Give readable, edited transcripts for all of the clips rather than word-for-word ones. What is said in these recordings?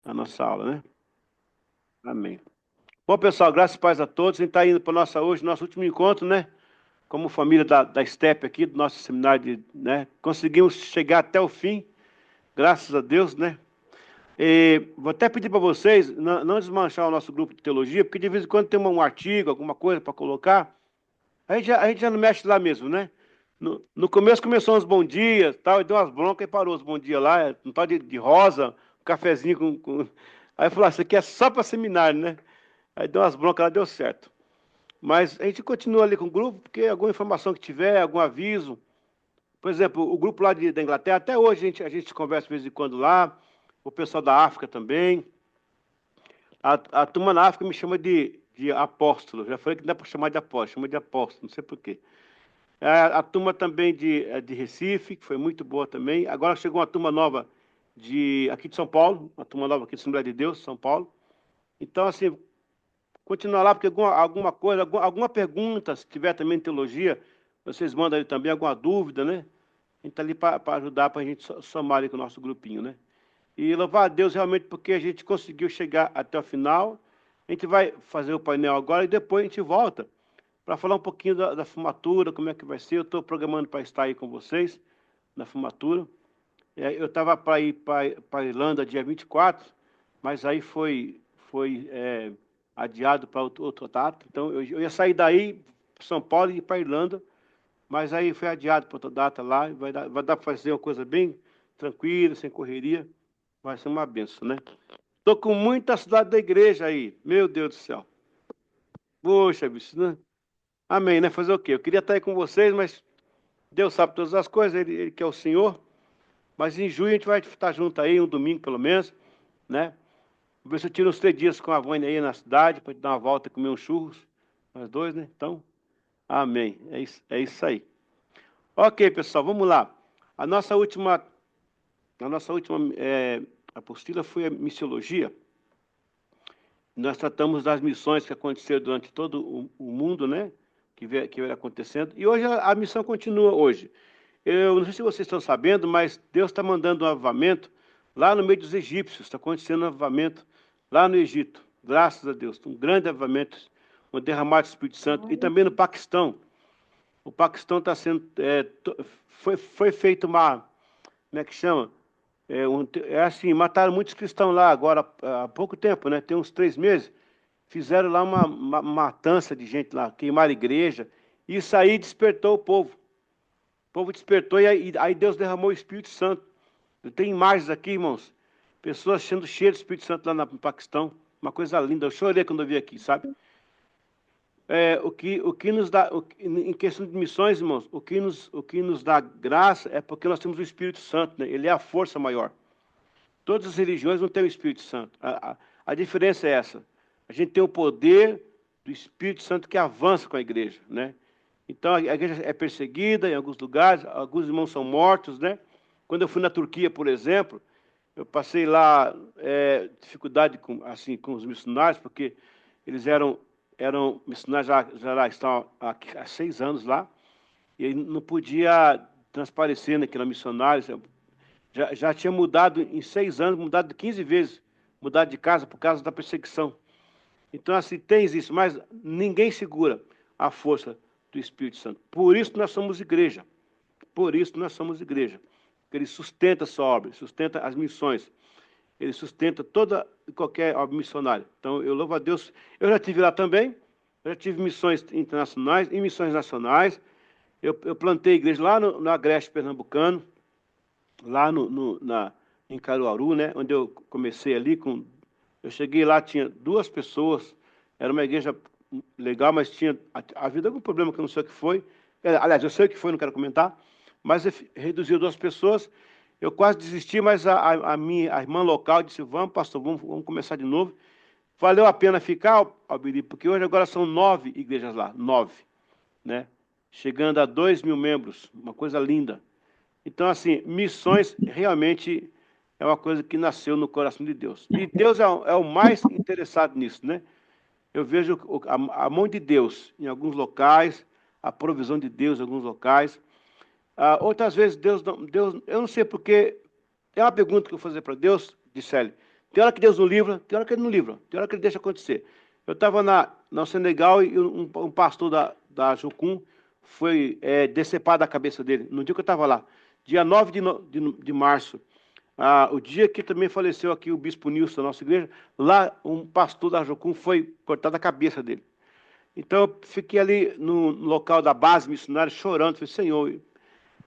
a nossa aula, né? Amém. Bom, pessoal, graças e paz a todos. A gente está indo para hoje, nosso último encontro, né? Como família da STEP aqui, do nosso seminário, né? Conseguimos chegar até o fim, graças a Deus, né? E vou até pedir para vocês não desmanchar o nosso grupo de teologia, porque de vez em quando tem um artigo, alguma coisa para colocar, a gente já não mexe lá mesmo, né? No começo começou uns bom dias, tal, e deu umas broncas e parou os bom dias lá, um tal de rosa, um cafezinho com... Aí falou, isso aqui é só para seminário, né? Aí deu umas broncas lá, deu certo. Mas a gente continua ali com o grupo, porque alguma informação que tiver, algum aviso. Por exemplo, o grupo lá da Inglaterra, até hoje a gente conversa de vez em quando lá, o pessoal da África também. A turma na África me chama de apóstolo. Já falei que não dá para chamar de apóstolo, chama de apóstolo, não sei por quê. A turma também de Recife, que foi muito boa também. Agora chegou uma turma nova aqui de São Paulo, uma turma nova aqui de Assembleia de Deus, São Paulo. Então, assim, continuar lá, porque alguma coisa, alguma pergunta, se tiver também em teologia, vocês mandam aí também alguma dúvida, né? A gente está ali para ajudar, para a gente somar ali com o nosso grupinho, né? E louvar a Deus realmente porque a gente conseguiu chegar até o final. A gente vai fazer o painel agora e depois a gente volta para falar um pouquinho da formatura, como é que vai ser. Eu estou programando para estar aí com vocês na formatura. Eu estava para ir para a Irlanda dia 24, mas aí foi adiado para outra data. Então, eu ia sair daí, para São Paulo, e ir para a Irlanda, mas aí foi adiado para outra data lá. Vai dar para fazer uma coisa bem tranquila, sem correria. Vai ser uma benção, né? Estou com muita saudade da igreja aí. Meu Deus do céu. Poxa, bicho, né? Amém, né? Fazer o quê? Eu queria estar aí com vocês, mas Deus sabe todas as coisas, Ele que é o Senhor. Mas em junho a gente vai estar junto aí, um domingo pelo menos, né? Vou ver se eu tiro uns 3 dias com a Vânia aí na cidade, para dar uma volta e comer uns churros. Nós dois, né? Então, amém. É isso aí. Ok, pessoal, vamos lá. A nossa última apostila foi a missiologia. Nós tratamos das missões que aconteceram durante todo o mundo, né? Que veio acontecendo. E hoje a missão continua hoje. Eu não sei se vocês estão sabendo, mas Deus está mandando um avivamento lá no meio dos egípcios. Está acontecendo um avivamento lá no Egito. Graças a Deus. Um grande avivamento, um derramado do Espírito Santo. E também no Paquistão. O Paquistão está sendo... foi feito uma... Como é que chama? Assim, mataram muitos cristãos lá agora, há pouco tempo, né? Tem uns 3 meses. Fizeram lá uma matança de gente lá, queimaram a igreja. Isso aí despertou o povo. O povo despertou e aí Deus derramou o Espírito Santo. Eu tenho imagens aqui, irmãos. Pessoas sendo cheias do Espírito Santo lá no Paquistão. Uma coisa linda. Eu chorei quando eu vi aqui, sabe? O que nos dá, em questão de missões, irmãos, o que nos dá graça é porque nós temos o Espírito Santo, né? Ele é a força maior. Todas as religiões não têm o Espírito Santo. A diferença é essa. A gente tem o poder do Espírito Santo que avança com a igreja, né? Então, a igreja é perseguida em alguns lugares, alguns irmãos são mortos, né? Quando eu fui na Turquia, por exemplo, eu passei lá dificuldade assim, com os missionários, porque eles eram missionários, já estão há 6 anos lá, e não podia transparecer naquela missionária. Já tinha mudado em 6 anos, mudado 15 vezes, mudado de casa por causa da perseguição. Então, assim, tens isso, mas ninguém segura a força do Espírito Santo. Por isso nós somos igreja. Por isso nós somos igreja. Ele sustenta a sua obra, sustenta as missões. Ele sustenta toda e qualquer obra missionária. Então, eu louvo a Deus. Eu já estive lá também. Eu já tive missões internacionais e missões nacionais. Eu plantei igreja lá no Agreste Pernambucano, lá em Caruaru, né? Onde eu comecei ali com... Eu cheguei lá, tinha 2 pessoas. Era uma igreja legal, mas tinha havido algum problema que eu não sei o que foi. Aliás, eu sei o que foi, não quero comentar. Mas reduziu 2 pessoas. Eu quase desisti, mas a irmã local disse, vamos, pastor, vamos começar de novo. Valeu a pena ficar, Albiri, porque hoje agora são 9 igrejas lá, 9, né? Chegando a 2.000 membros, uma coisa linda. Então, assim, missões realmente é uma coisa que nasceu no coração de Deus. E Deus é o mais interessado nisso, né? Eu vejo a mão de Deus em alguns locais, a provisão de Deus em alguns locais. Outras vezes, Deus, eu não sei porque, é uma pergunta que eu vou fazer para Deus, Gisele, Tem hora que Deus não livra, tem hora que ele não livra, tem hora que ele deixa acontecer. Eu estava no Senegal e um pastor da Jocum foi decepado a cabeça dele, no dia que eu estava lá. Dia 9 de março. O dia que também faleceu aqui o bispo Nilson da nossa igreja, lá um pastor da Jocum foi cortado a cabeça dele. Então eu fiquei ali no local da base missionária chorando, falei, Senhor,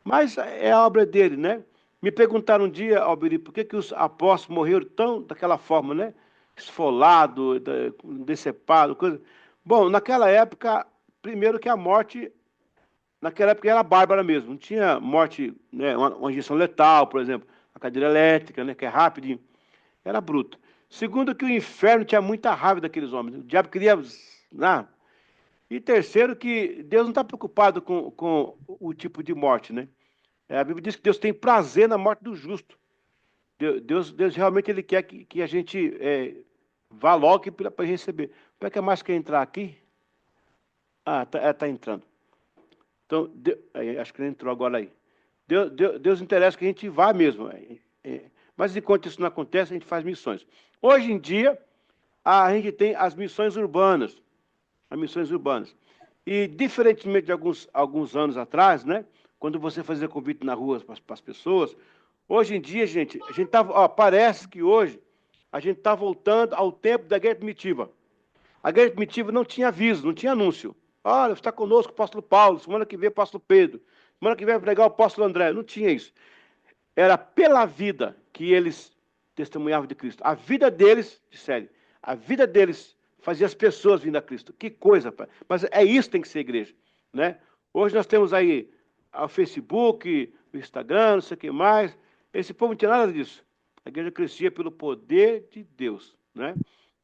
mas é a obra dele, né? Me perguntaram um dia, Alberi, por que os apóstolos morreram tão daquela forma, né? Esfolado, decepado, coisa. Bom, naquela época, primeiro que a morte, naquela época era bárbara mesmo, não tinha morte, né? Uma injeção letal, por exemplo, a cadeira elétrica, né? Que é rapidinho, era bruto. Segundo que o inferno tinha muita raiva daqueles homens, o diabo queria, né? E terceiro que Deus não está preocupado com o tipo de morte, né? A Bíblia diz que Deus tem prazer na morte do justo. Deus realmente ele quer que a gente vá logo para receber. Como é que a mais quer entrar aqui? Tá entrando. Então, acho que ele entrou agora aí. Deus interessa que a gente vá mesmo. Mas enquanto isso não acontece, a gente faz missões. Hoje em dia, a gente tem as missões urbanas. As missões urbanas. E, diferentemente de alguns anos atrás, né? Quando você fazia convite na rua para as pessoas, hoje em dia, gente, a gente tá, parece que hoje a gente está voltando ao tempo da guerra primitiva. A guerra primitiva não tinha aviso, não tinha anúncio. Olha, está conosco o apóstolo Paulo, semana que vem o apóstolo Pedro, semana que vem vai pregar o apóstolo André. Não tinha isso. Era pela vida que eles testemunhavam de Cristo. A vida deles, disseram, a vida deles fazia as pessoas vindo a Cristo. Que coisa, pai. Mas é isso que tem que ser igreja, né? Hoje nós temos aí o Facebook, o Instagram, não sei o que mais. Esse povo não tinha nada disso. A igreja crescia pelo poder de Deus, né?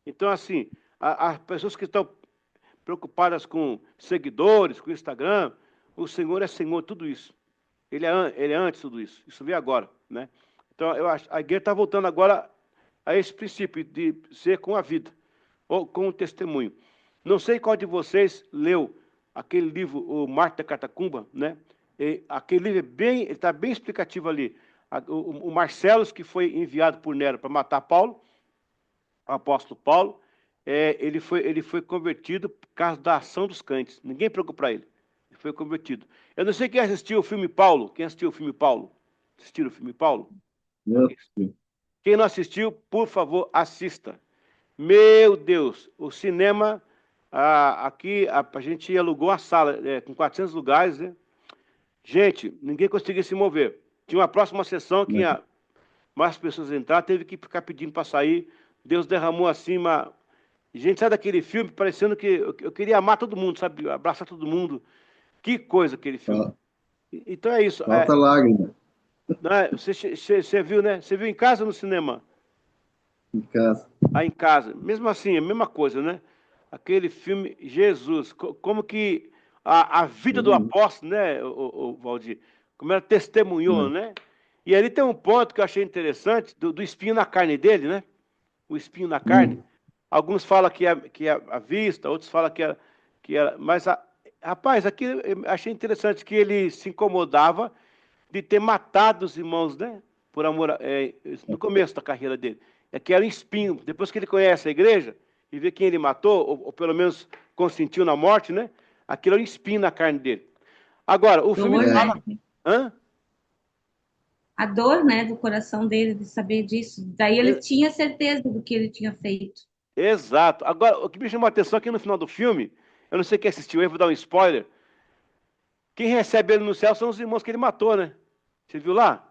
Então, assim, as pessoas que estão preocupadas com seguidores, com Instagram, o Senhor é Senhor, tudo isso. Ele é antes de tudo isso. Isso veio agora, né? Então, eu acho, a igreja está voltando agora a esse princípio de ser com a vida, ou com o testemunho. Não sei qual de vocês leu aquele livro, o Marte da Catacumba, né? Aquele livro ele está bem explicativo ali. O Marcelos, que foi enviado por Nero para matar Paulo, o apóstolo Paulo, ele foi convertido por causa da ação dos crentes. Ninguém preocupou para ele. Ele foi convertido. Eu não sei quem assistiu o filme Paulo. Quem assistiu o filme Paulo? Assistiram o filme Paulo? Meu Deus. Quem não assistiu, por favor, assista. Meu Deus, o cinema, aqui a gente alugou a sala com 400 lugares, né? Gente, ninguém conseguia se mover. Tinha uma próxima sessão que ia mais pessoas entrar, teve que ficar pedindo para sair. Deus derramou assim uma... Gente, sai daquele filme parecendo que eu queria amar todo mundo, sabe? Abraçar todo mundo. Que coisa aquele filme. Fa- Então é isso. Falta lágrima Né? Você viu, né? Você viu em casa ou no cinema? em casa. Em casa. Mesmo assim, é a mesma coisa, né? Aquele filme, Jesus, como que a vida do Uhum. apóstolo, né, o Valdir? Como ela testemunhou, Né? né? E ali tem um ponto que eu achei interessante, do espinho na carne dele, né? O espinho na carne. Hum. Alguns falam que é a vista, outros falam que é, mas, rapaz, aqui eu achei interessante que ele se incomodava de ter matado os irmãos, né? Por amor, no começo da carreira dele. É que era um espinho. Depois que ele conhece a igreja e vê quem ele matou, ou pelo menos consentiu na morte, né? Aquilo era um espinho na carne dele. Agora, o filme Dor, fala. né? Hã? A dor, né, do coração dele de saber disso. Daí ele E- tinha certeza do que ele tinha feito. Exato. Agora, o que me chamou a atenção aqui no final do filme, eu não sei quem assistiu aí, vou dar um spoiler. Quem recebe ele no céu são os irmãos que ele matou, né? Você viu lá?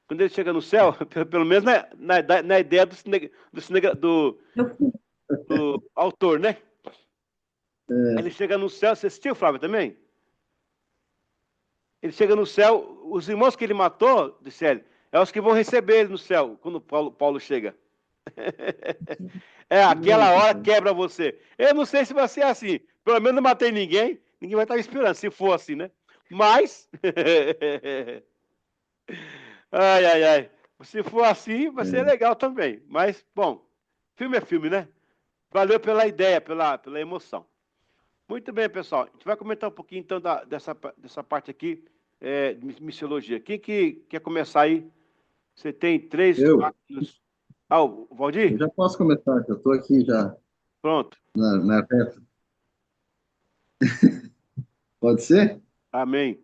Quando ele chega no céu, pelo menos na ideia do autor, né? Ele chega no céu, você assistiu, Flávio, também? Ele chega no céu, os irmãos que ele matou, disseram, é os que vão receber ele no céu, quando Paulo chega. Aquela hora quebra você. Eu não sei se vai ser assim. Pelo menos não matei ninguém, ninguém vai estar me esperando, se for assim, né? Mas, ai, ai, ai. Se for assim, vai ser É. legal também. Mas, bom, filme é filme, né? Valeu pela ideia, pela emoção. Muito bem, pessoal. A gente vai comentar um pouquinho, então, dessa parte aqui de missiologia. Quem que quer começar aí? Você tem 3, Eu, 4 minutos. Ah, o Eu Valdir? já posso começar, que eu estou aqui já Pronto. na reta. Pode ser? Amém.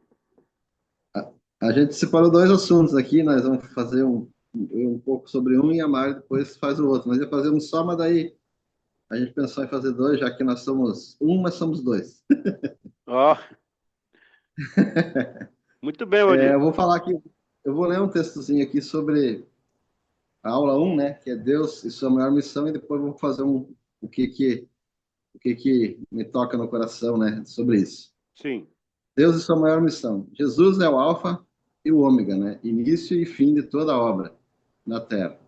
A gente separou dois assuntos aqui, nós vamos fazer um pouco sobre um e a Mari depois faz o outro. Nós ia fazer um só, mas daí a gente pensou em fazer dois, já que nós somos um, mas somos dois. Ó, muito bem, É, Valdir. eu vou falar aqui, eu vou ler um textozinho aqui sobre a aula um, né, que é Deus e sua maior missão, e depois vamos fazer o que que, o que que me toca no coração, né, sobre isso. Sim. Deus e sua maior missão. Jesus é o alfa e o ômega, né, início e fim de toda a obra na Terra.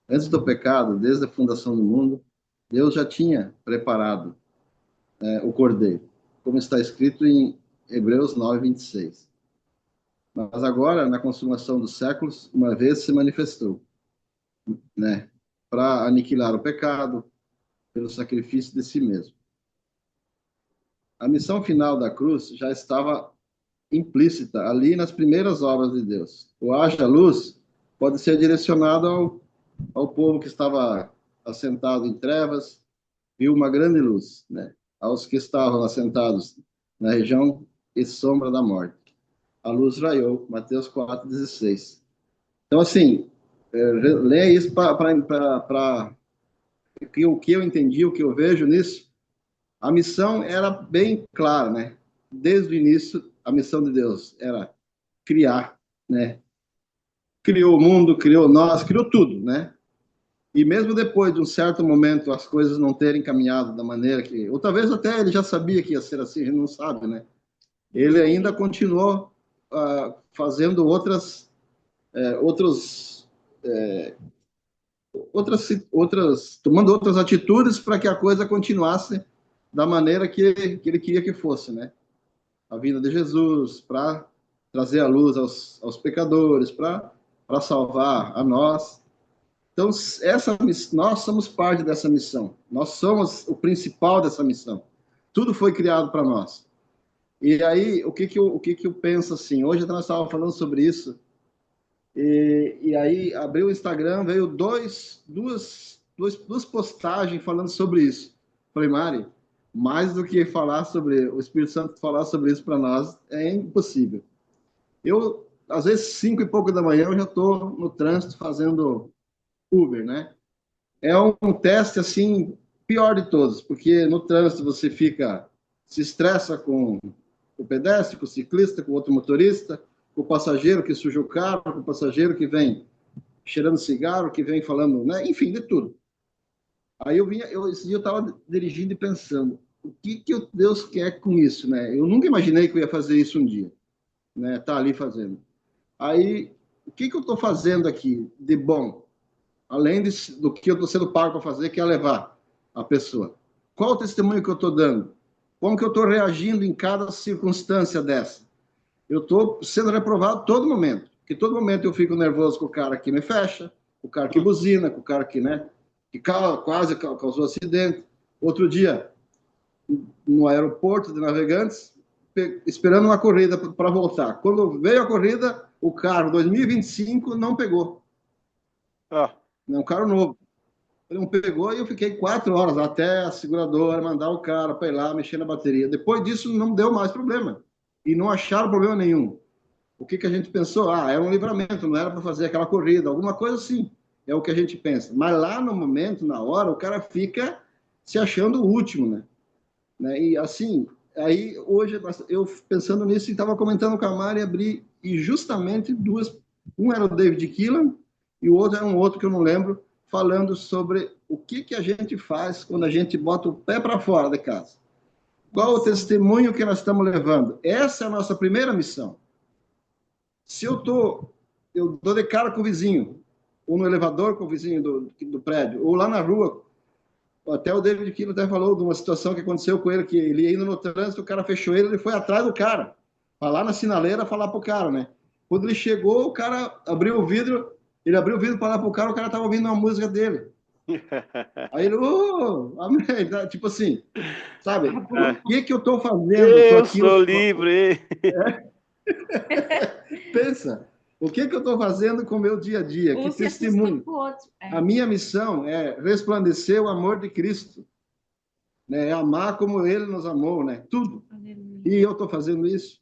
Antes do pecado, desde a fundação do mundo, Deus já tinha preparado o Cordeiro, como está escrito em Hebreus 9:26. Mas agora, na consumação dos séculos, uma vez se manifestou, né, para aniquilar o pecado pelo sacrifício de si mesmo. A missão final da cruz já estava implícita ali nas primeiras obras de Deus. O haja luz pode ser direcionado ao povo que estava assentado em trevas, viu uma grande luz, né? Aos que estavam assentados na região e sombra da morte. A luz raiou, Mateus 4:16. Então, assim, leia isso para o que eu entendi, o que eu vejo nisso. A missão era bem clara, né? Desde o início, a missão de Deus era criar, né? Criou o mundo, criou nós, criou tudo, né? E mesmo depois de um certo momento as coisas não terem caminhado da maneira que, ou talvez até ele já sabia que ia ser assim, a gente não sabe, né? Ele ainda continuou fazendo outros, tomando outras atitudes para que a coisa continuasse da maneira que ele queria que fosse, né? A vinda de Jesus, para trazer a luz aos pecadores, para salvar a nós. Então, nós somos parte dessa missão. Nós somos o principal dessa missão. Tudo foi criado para nós. E aí, o que que eu penso assim? Hoje nós estávamos falando sobre isso. E aí, abriu o Instagram, veio duas postagens falando sobre isso. Falei, Mari, mais do que falar sobre o Espírito Santo falar sobre isso para nós é impossível. Eu, às vezes, 5 e pouco da manhã, eu já estou no trânsito fazendo Uber, né? É um teste, assim, pior de todos, porque no trânsito você se estressa com o pedestre, com o ciclista, com o outro motorista, com o passageiro que suja o carro, com o passageiro que vem cheirando cigarro, que vem falando, né? Enfim, de tudo. Aí esse dia eu estava dirigindo e pensando, o que Deus quer com isso, né? Eu nunca imaginei que eu ia fazer isso um dia, né? Tá ali fazendo. Aí, o que eu estou fazendo aqui de bom? Além do que eu estou sendo pago para fazer, que é levar a pessoa. Qual o testemunho que eu estou dando? Como que eu estou reagindo em cada circunstância dessa? Eu estou sendo reprovado todo momento. Porque todo momento eu fico nervoso com o cara que me fecha, com o cara que buzina, com o cara que, né, que quase causou acidente. Outro dia, no aeroporto de Navegantes, esperando uma corrida para voltar. Quando veio a corrida, o carro 2025 não pegou. Ah, É um carro novo. Ele não pegou e eu fiquei 4 horas até a seguradora mandar o cara para ir lá mexer na bateria. Depois disso, não deu mais problema. E não acharam problema nenhum. O que a gente pensou? Ah, era um livramento, não era para fazer aquela corrida, alguma coisa assim. É o que a gente pensa. Mas lá no momento, na hora, o cara fica se achando o último, né? E assim, aí hoje, eu pensando nisso, estava comentando com a Mari, abri, e justamente duas. Um era o David Keelan e o outro era um outro que eu não lembro, falando sobre o que a gente faz quando a gente bota o pé para fora de casa. Qual o testemunho que nós estamos levando? Essa é a nossa primeira missão. Se eu dou de cara com o vizinho, ou no elevador com o vizinho do prédio, ou lá na rua, até o David Keelan até falou de uma situação que aconteceu com ele, que ele ia indo no trânsito, o cara fechou ele foi atrás do cara, para lá na sinaleira falar pro cara, né? Quando ele chegou, o cara abriu o vidro, ele abriu o vidro para falar pro cara, o cara tava ouvindo uma música dele. Aí ele, amém, tipo assim, sabe? O que eu tô fazendo com eu aquilo? sou livre. Pensa, O que que eu estou fazendo com o meu dia a dia? Que Um se assustou testemunho. com o outro. A minha missão é resplandecer o amor de Cristo, né? É amar como Ele nos amou, né? Tudo. Aleluia. E eu estou fazendo isso.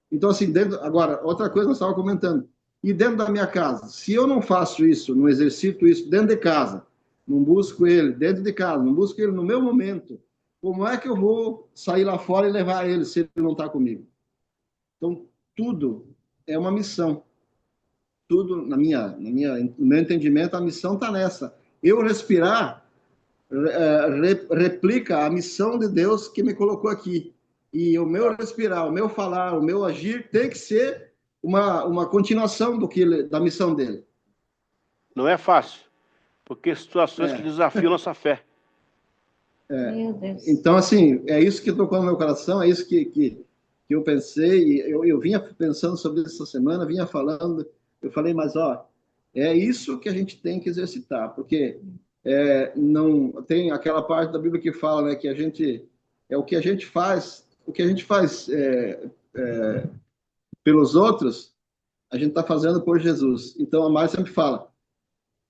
Então, assim, agora, outra coisa nós estávamos comentando. E dentro da minha casa, se eu não faço isso, não exercito isso dentro de casa, não busco ele dentro de casa, não busco ele no meu momento, como é que eu vou sair lá fora e levar ele se ele não está comigo? Então, tudo é uma missão. Tudo, no meu entendimento, a missão está nessa. Eu respirar replica a missão de Deus que me colocou aqui. E o meu respirar, o meu falar, o meu agir tem que ser uma continuação da missão dele. Não é fácil, porque situações que É, desafiam nossa fé. Meu Deus. então, assim, é isso que tocou no meu coração, é isso que eu pensei, e eu vinha pensando sobre isso essa semana, vinha falando, eu falei, mas, ó, é isso que a gente tem que exercitar, porque não tem aquela parte da Bíblia que fala, né, que a gente, é o que a gente faz pelos outros, a gente está fazendo por Jesus. Então, a Mari sempre fala,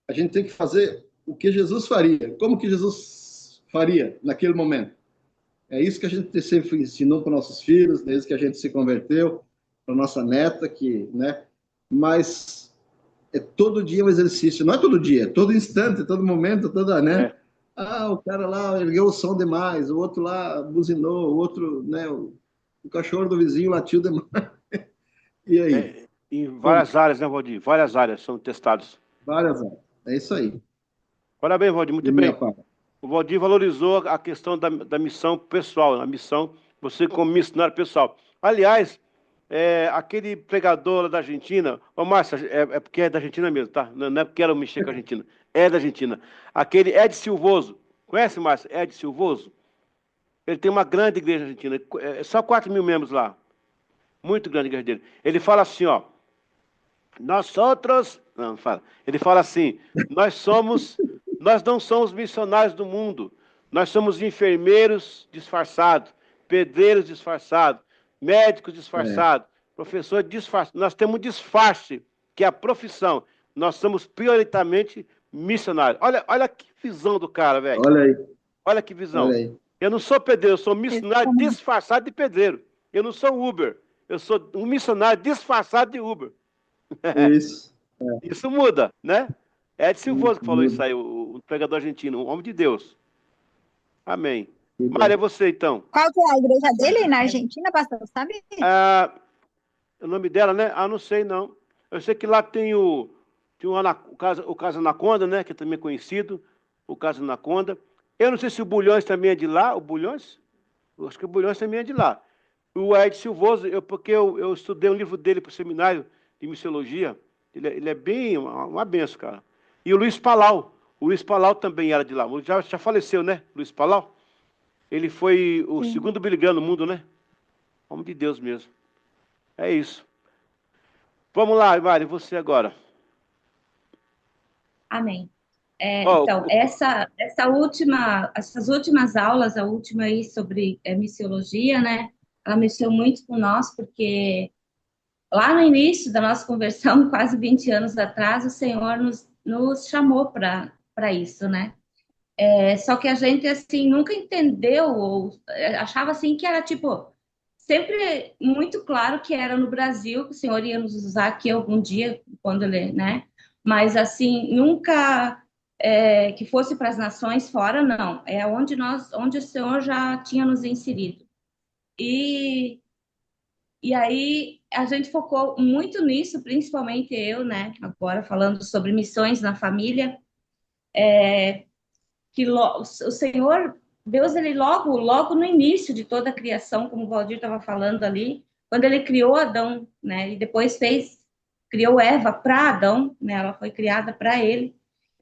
a gente tem que fazer o que Jesus faria, como que Jesus faria naquele momento. É isso que a gente sempre ensinou para nossos filhos, desde que a gente se converteu, para nossa neta, que, né? Mas é todo dia um exercício, não é todo dia, é todo instante, todo momento, toda, né? É, Ah, o cara lá ergueu o som demais, o outro lá buzinou, o outro, né? O cachorro do vizinho latiu demais. E aí? em Como? várias áreas, né, Valdir? Várias áreas são testados. Várias áreas. É isso aí, Parabéns, Valdir, de muito minha bem. parte. O Valdir valorizou a questão da missão pessoal, a missão, você como missionário pessoal. Aliás, aquele pregador lá da Argentina, ô Márcia, é porque é da Argentina mesmo, tá? Não é porque quero mexer com a Argentina, é da Argentina. Aquele Ed Silvoso, conhece, Márcia? Ed Silvoso? Ele tem uma grande igreja argentina, só 4 mil membros lá, muito grande a igreja dele. Ele fala assim, ó, nós outros, não fala. Ele fala assim: nós não somos missionários do mundo. Nós somos enfermeiros disfarçados, pedreiros disfarçados, médicos É, disfarçados, professores disfarçados. Nós temos um disfarce, que é a profissão. Nós somos prioritariamente missionários. Olha que visão do cara, velho. olha aí, Olha que olha visão. aí. Eu não sou pedreiro, eu sou missionário disfarçado de pedreiro. Eu não sou Uber. Eu sou um missionário disfarçado de Uber. Isso, Isso muda, né? É Ed Silvoso que falou isso muda. aí, o pregador argentino, um homem de Deus. Amém. Que Mária, é bom. você então. Qual que é a igreja dele na Argentina, pastor? Sabe? Ah, o nome dela, né? Ah, não sei não. Eu sei que lá tem o caso Anaconda, né? Que é também conhecido, o caso Anaconda. Eu não sei se o Bulhões também é de lá, o Bulhões? Eu acho que o Bulhões também é de lá. O Ed Silvoso, porque eu estudei um livro dele para o seminário de missiologia. Ele é bem uma benção, cara. E o Luiz Palau. O Luiz Palau também era de lá. Já faleceu, né? Luiz Palau. Ele foi o Sim. segundo Billy Graham no mundo, né? Homem de Deus mesmo. É isso. Vamos lá, Mari, você agora. Amém. Ó, Então, essas últimas aulas, a última aí sobre missiologia, né? Ela mexeu muito com nós, porque lá no início da nossa conversão, quase 20 anos atrás, o Senhor nos chamou para isso, né? Só que a gente, assim, nunca entendeu, ou achava, assim, que era, tipo, sempre muito claro que era no Brasil, que o Senhor ia nos usar aqui algum dia, quando ele, né? Mas, assim, nunca que fosse para as nações fora, não. É onde o Senhor já tinha nos inserido. E, e aí a gente focou muito nisso, principalmente eu, né? Agora falando sobre missões na família, o Senhor, Deus, ele logo no início de toda a criação, como o Valdir estava falando ali, quando ele criou Adão, né? E depois criou Eva para Adão, né? Ela foi criada para ele.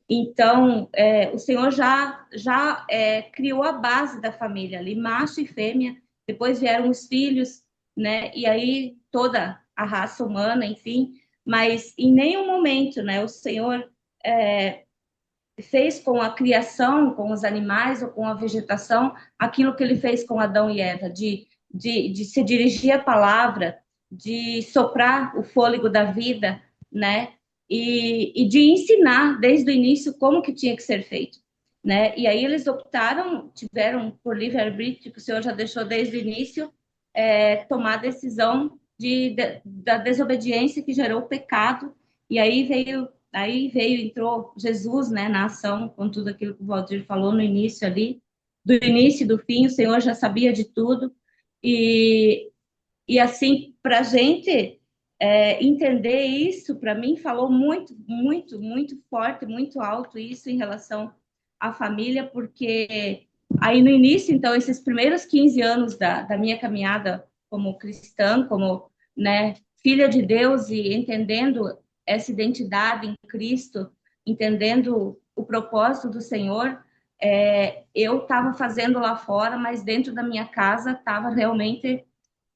Então, o Senhor já criou a base da família ali, macho e fêmea. Depois vieram os filhos, né? E aí toda a raça humana, enfim. Mas em nenhum momento, né? O Senhor fez com a criação, com os animais ou com a vegetação, aquilo que ele fez com Adão e Eva, de se dirigir a palavra, de soprar o fôlego da vida, né? E de ensinar desde o início como que tinha que ser feito, né? E aí eles optaram, tiveram por livre-arbítrio, que o Senhor já deixou desde o início, tomar a decisão da desobediência que gerou o pecado. E entrou Jesus, né, na ação, com tudo aquilo que o Valdir falou no início ali, do início e do fim, o Senhor já sabia de tudo. E assim, para a gente entender isso, para mim, falou muito, muito, muito forte, muito alto isso em relação à família, porque aí no início, então, esses primeiros 15 anos da minha caminhada como cristã, como, né, filha de Deus e entendendo essa identidade em Cristo, entendendo o propósito do Senhor, eu estava fazendo lá fora, mas dentro da minha casa estava realmente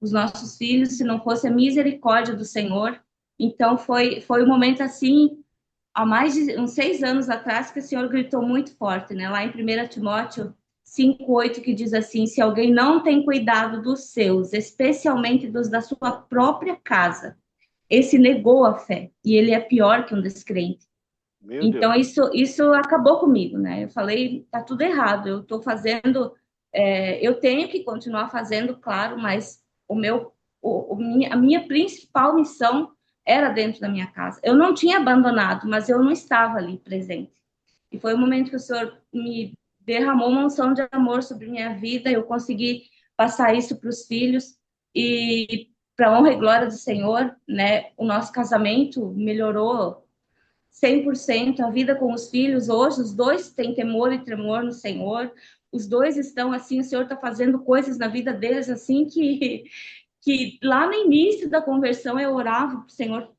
os nossos filhos, se não fosse a misericórdia do Senhor. Então, foi um momento assim, há mais de uns 6 anos atrás, que o Senhor gritou muito forte, né? Lá em 1 Timóteo 5:8, que diz assim: se alguém não tem cuidado dos seus, especialmente dos da sua própria casa, esse negou a fé, e ele é pior que um descrente. Meu Deus. Então, isso acabou comigo, né? Eu falei, tá tudo errado, eu estou fazendo, eu tenho que continuar fazendo, claro, mas a minha principal missão era dentro da minha casa. Eu não tinha abandonado, mas eu não estava ali presente. E foi o momento que o Senhor me derramou uma unção de amor sobre minha vida, eu consegui passar isso para os filhos, e para honra e glória do Senhor, né? O nosso casamento melhorou 100%, a vida com os filhos. Hoje os dois têm temor e tremor no Senhor, os dois estão assim, o Senhor está fazendo coisas na vida deles assim que lá no início da conversão eu orava para o Senhor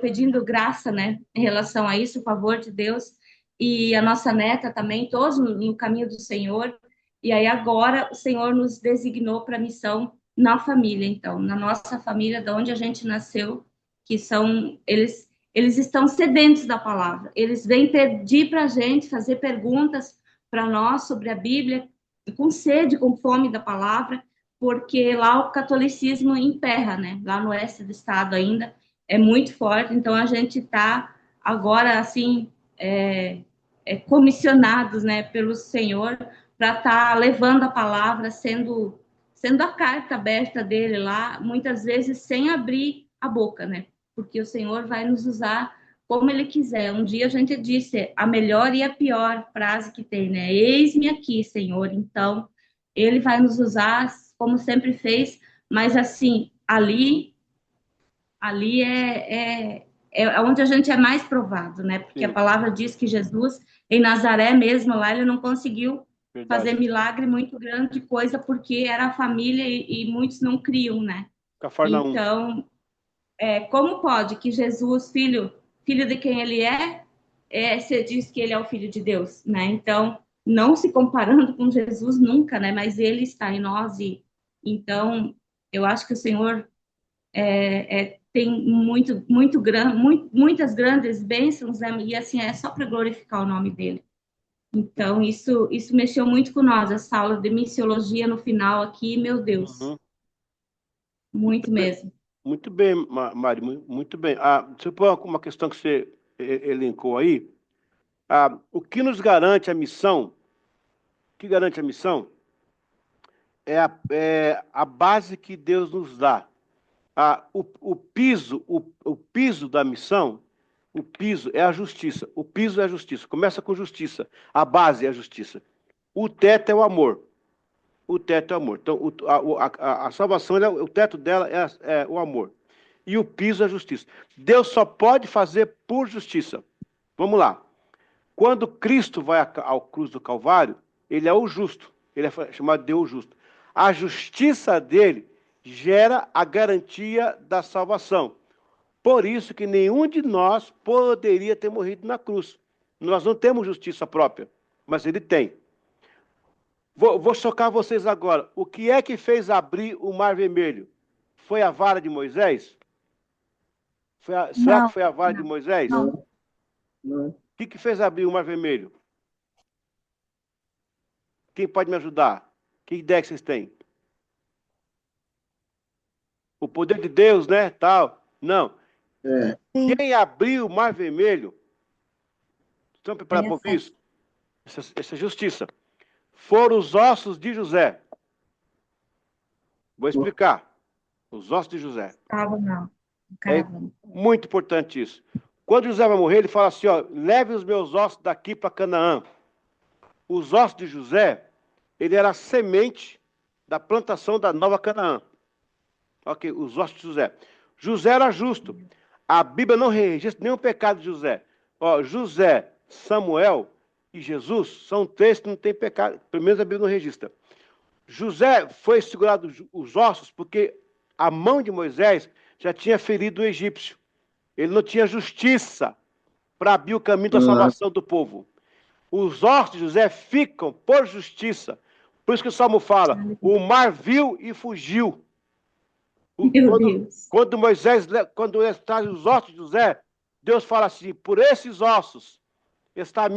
pedindo graça, né, em relação a isso, o favor de Deus, e a nossa neta também, todos no caminho do Senhor. E aí agora o Senhor nos designou para a missão na família, então, na nossa família, de onde a gente nasceu, que são eles estão sedentos da palavra. Eles vêm pedir para a gente, fazer perguntas para nós sobre a Bíblia, com sede, com fome da palavra, porque lá o catolicismo emperra, né? Lá no oeste do estado ainda é muito forte. Então a gente está agora assim comissionados, né, pelo Senhor para estar levando a palavra, sendo a carta aberta dele lá, muitas vezes sem abrir a boca, né? Porque o Senhor vai nos usar como Ele quiser. Um dia a gente disse a melhor e a pior frase que tem, né? Eis-me aqui, Senhor. Então, Ele vai nos usar como sempre fez, mas assim, ali é onde a gente é mais provado, né? Porque a Sim, palavra diz que Jesus, em Nazaré mesmo, lá ele não conseguiu fazer verdade. milagre muito grande coisa, porque era a família e muitos não criam, né? Cafarnaum. Então, como pode que Jesus, filho de quem ele você diz que ele é o filho de Deus, né? Então, não se comparando com Jesus nunca, né? Mas ele está em nós, e então eu acho que o Senhor tem muitas grandes bênçãos, né? E assim é só para glorificar o nome dele. Então isso mexeu muito com nós, essa aula de missiologia no final aqui, meu Deus, Uhum. Muito muito bem, mesmo. muito bem, Mari, muito bem. Deixa eu pôr uma questão que você elencou aí. O que nos garante a missão, o que garante a missão é a base que Deus nos dá. O piso da missão, o piso é a justiça. O piso é a justiça. Começa com justiça. A base é a justiça. O teto é o amor. O teto é o amor. Então, a salvação, o teto dela é o amor. E o piso é a justiça. Deus só pode fazer por justiça. Vamos lá. Quando Cristo vai ao cruz do Calvário, ele é o justo. Ele é chamado Deus justo. A justiça dele gera a garantia da salvação. Por isso que nenhum de nós poderia ter morrido na cruz. Nós não temos justiça própria, mas ele tem. Vou chocar vocês agora. O que é que fez abrir o Mar Vermelho? Foi a vara de Moisés? Será que Não, foi a vara de Moisés? O Não, não. que fez abrir o Mar Vermelho? Quem pode me ajudar? Que ideia que vocês têm? o poder de Deus, né, tal. Não. É, Sim. Quem abriu o Mar Vermelho, estão preparados para ouvir Essa. isso? Essa justiça. Foram os ossos de José. Vou explicar. Os ossos de José. Estava não. É Caravana. muito importante isso. Quando José vai morrer, ele fala assim, ó, leve os meus ossos daqui para Canaã. Os ossos de José, ele era a semente da plantação da nova Canaã. Ok, os ossos de José. José era justo. A Bíblia não registra nenhum pecado de José. Ó, José, Samuel e Jesus são três que não têm pecado. Pelo menos a Bíblia não registra. José foi segurado os ossos porque a mão de Moisés já tinha ferido o egípcio. Ele não tinha justiça para abrir o caminho da salvação do povo. Os ossos de José ficam por justiça. Por isso que o Salmo fala, o mar viu e fugiu. Meu Deus. Quando está os ossos de José, Deus fala assim, por esses ossos está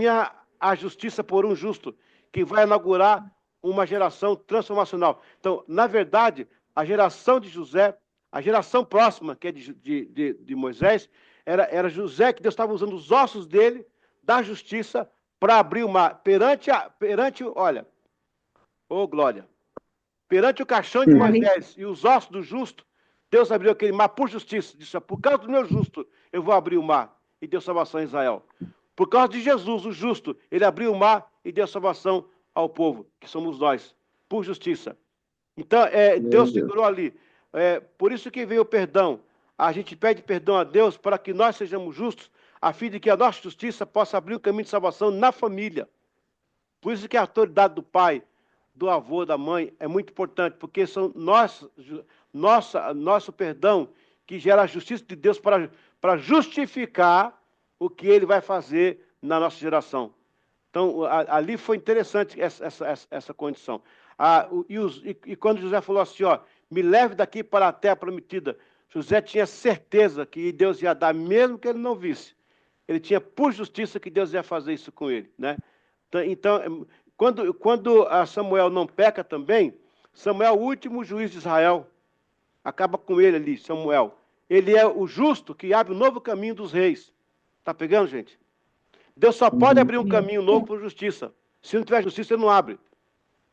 a justiça por um justo, que vai inaugurar uma geração transformacional. Então, na verdade, a geração de José, a geração próxima, que é de Moisés, era José que Deus estava usando os ossos dele, da justiça, para abrir uma... Olha, ô glória, perante o caixão de Moisés e os ossos do justo, Deus abriu aquele mar por justiça. Disse, por causa do meu justo, eu vou abrir o mar. E deu salvação a Israel. Por causa de Jesus, o justo, ele abriu o mar e deu salvação ao povo, que somos nós, por justiça. Então, Deus segurou ali. Por isso que veio o perdão. A gente pede perdão a Deus para que nós sejamos justos, a fim de que a nossa justiça possa abrir o caminho de salvação na família. Por isso que a autoridade do pai, do avô, da mãe é muito importante, porque são nosso perdão que gera a justiça de Deus para justificar o que ele vai fazer na nossa geração. Então, ali foi interessante essa condição. E quando José falou assim, ó, me leve daqui para a terra prometida, José tinha certeza que Deus ia dar, mesmo que ele não visse. Ele tinha por justiça que Deus ia fazer isso com ele, né? Então, quando Samuel não peca também, Samuel é o último juiz de Israel. Acaba com ele ali, Samuel. Ele é o justo que abre o novo caminho dos reis. Está pegando, gente? Deus só pode abrir um caminho novo por justiça. Se não tiver justiça, ele não abre.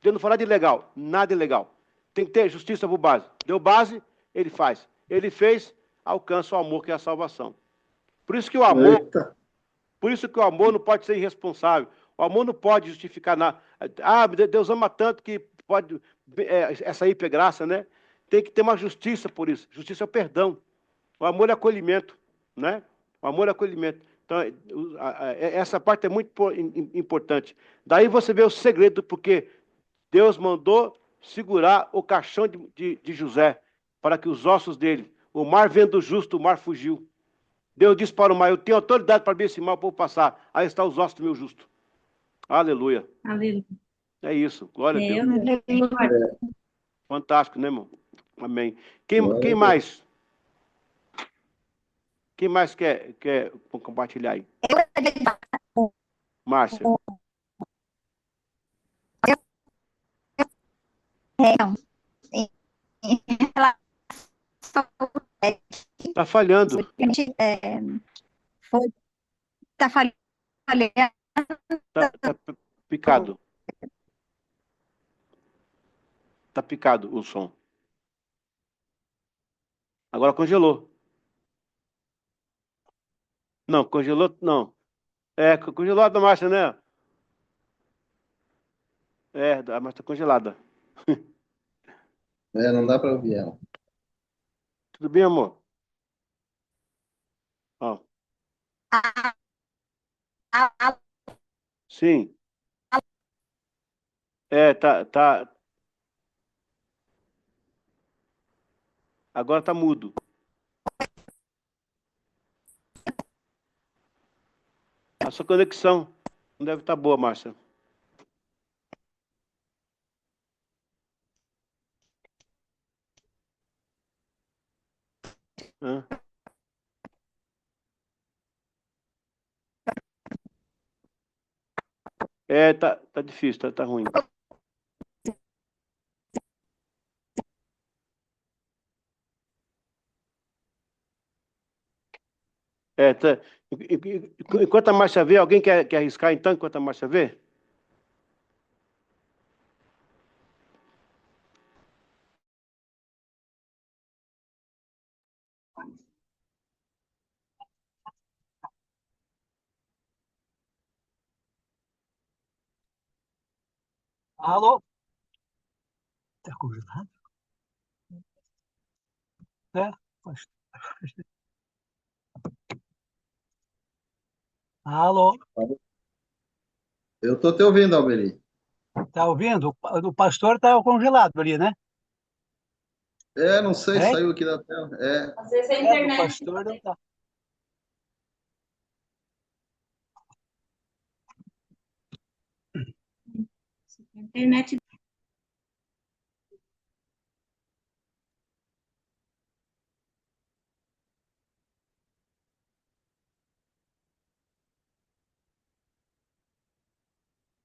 Deus não fala de legal, nada ilegal. Tem que ter justiça por base. Deu base, ele faz. Ele fez, alcança o amor que é a salvação. Por isso que o amor, não pode ser irresponsável. O amor não pode justificar nada. Deus ama tanto que pode... essa hipergraça, né? Tem que ter uma justiça por isso. Justiça é o perdão. O amor é acolhimento, né? O amor é acolhimento. Então, essa parte é muito importante. Daí você vê o segredo, porque Deus mandou segurar o caixão de José, para que os ossos dele, o mar vendo justo, o mar fugiu. Deus disse para o mar, eu tenho autoridade para abrir esse mar, para passar. Aí está os ossos do meu justo. Aleluia. Aleluia. É isso, glória a Deus. Fantástico, né, irmão? Amém. Quem mais? Quem mais quer compartilhar aí? Márcia. Está falhando. Tá falhando. Tá picado. Tá picado o som. Agora congelou. Não, congelou, não. Congelou a da Márcia, né? A Márcia tá congelada. Não dá para ouvir ela. Tudo bem, amor? Ó. Sim. Tá. Agora tá mudo. A sua conexão não deve estar boa, Márcia. Hã? Tá difícil, tá ruim. É, tá. Enquanto a Márcia vê, alguém quer arriscar então, enquanto a Márcia vê? Alô? Tá congelado? É? Poxa. Alô? Eu estou te ouvindo, Alberi. Tá ouvindo? O pastor tá congelado ali, né? É, não sei, É? saiu aqui da tela. É, Às vezes a É, do internet. pastor não tá. A internet.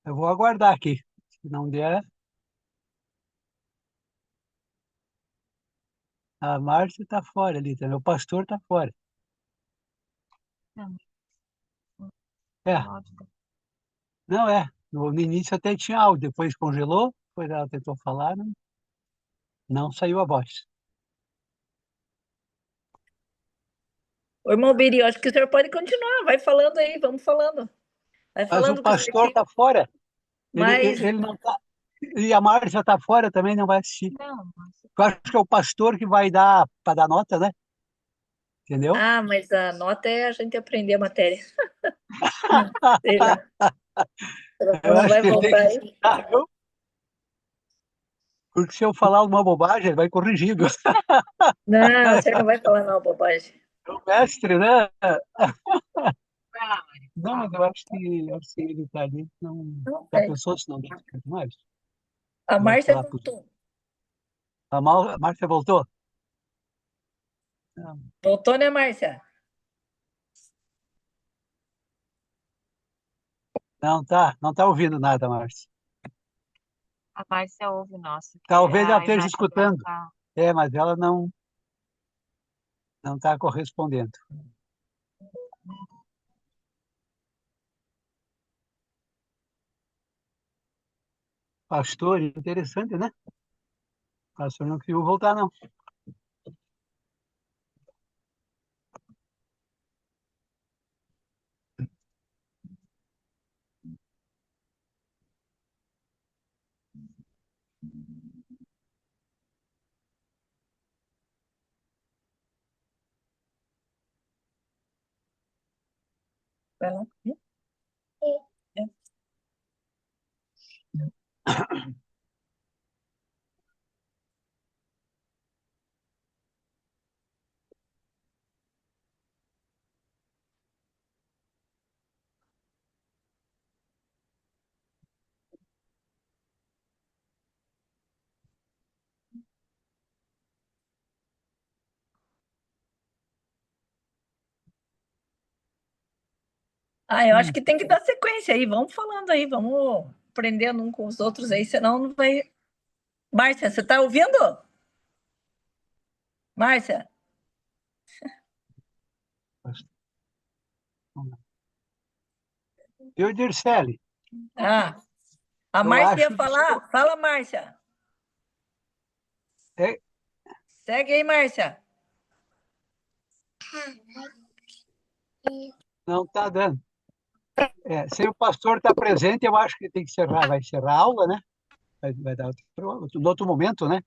Eu vou aguardar aqui. Se não der, a Márcia tá fora ali também. O pastor tá fora. É, não é. No início até tinha áudio, depois congelou, depois ela tentou falar, não saiu a voz. Oi, Malbiri, eu acho que o senhor pode continuar. Vai falando aí, vamos falando. Vai Mas o falando com pastor certinho. tá fora. Mas, Ele não tá. E a Márcia tá fora também, não vai assistir. não. Eu acho que é o pastor que vai dar para dar nota, né? Entendeu? Mas a nota é a gente aprender a matéria. Sei lá. Eu Ela não acho vai que ele tem voltar que aí. ensinar, viu? Porque se eu falar uma bobagem, ele vai corrigir, viu? Não, o senhor não vai falar não, bobagem. É o mestre, né? Vai lá, Mari. Não, mas eu acho que ele tá ali. Não. Não, Já é. pensou se não der mais? A Vai Márcia falar pros... voltou. A Márcia voltou? Não, Voltou, né, Márcia? não tá ouvindo nada, Márcia. A Márcia ouve o nosso, que Talvez ela a esteja imagem dela escutando. tá. É, mas ela não está correspondendo. Pastor, interessante, né? Pastor não conseguiu voltar, não. Vai lá. É. Eu acho Hum, que tem que dar sequência aí. Vamos falando aí, vamos aprendendo um com os outros aí, senão não vai. Márcia, você está ouvindo? Márcia? eu, Dircele, Ah, a eu Márcia ia acho que se eu- falar. Fala, Márcia. é, Segue aí, Márcia. não está dando. Se o pastor está presente, eu acho que tem que encerrar. Vai encerrar a aula, né? Vai dar no outro momento, né?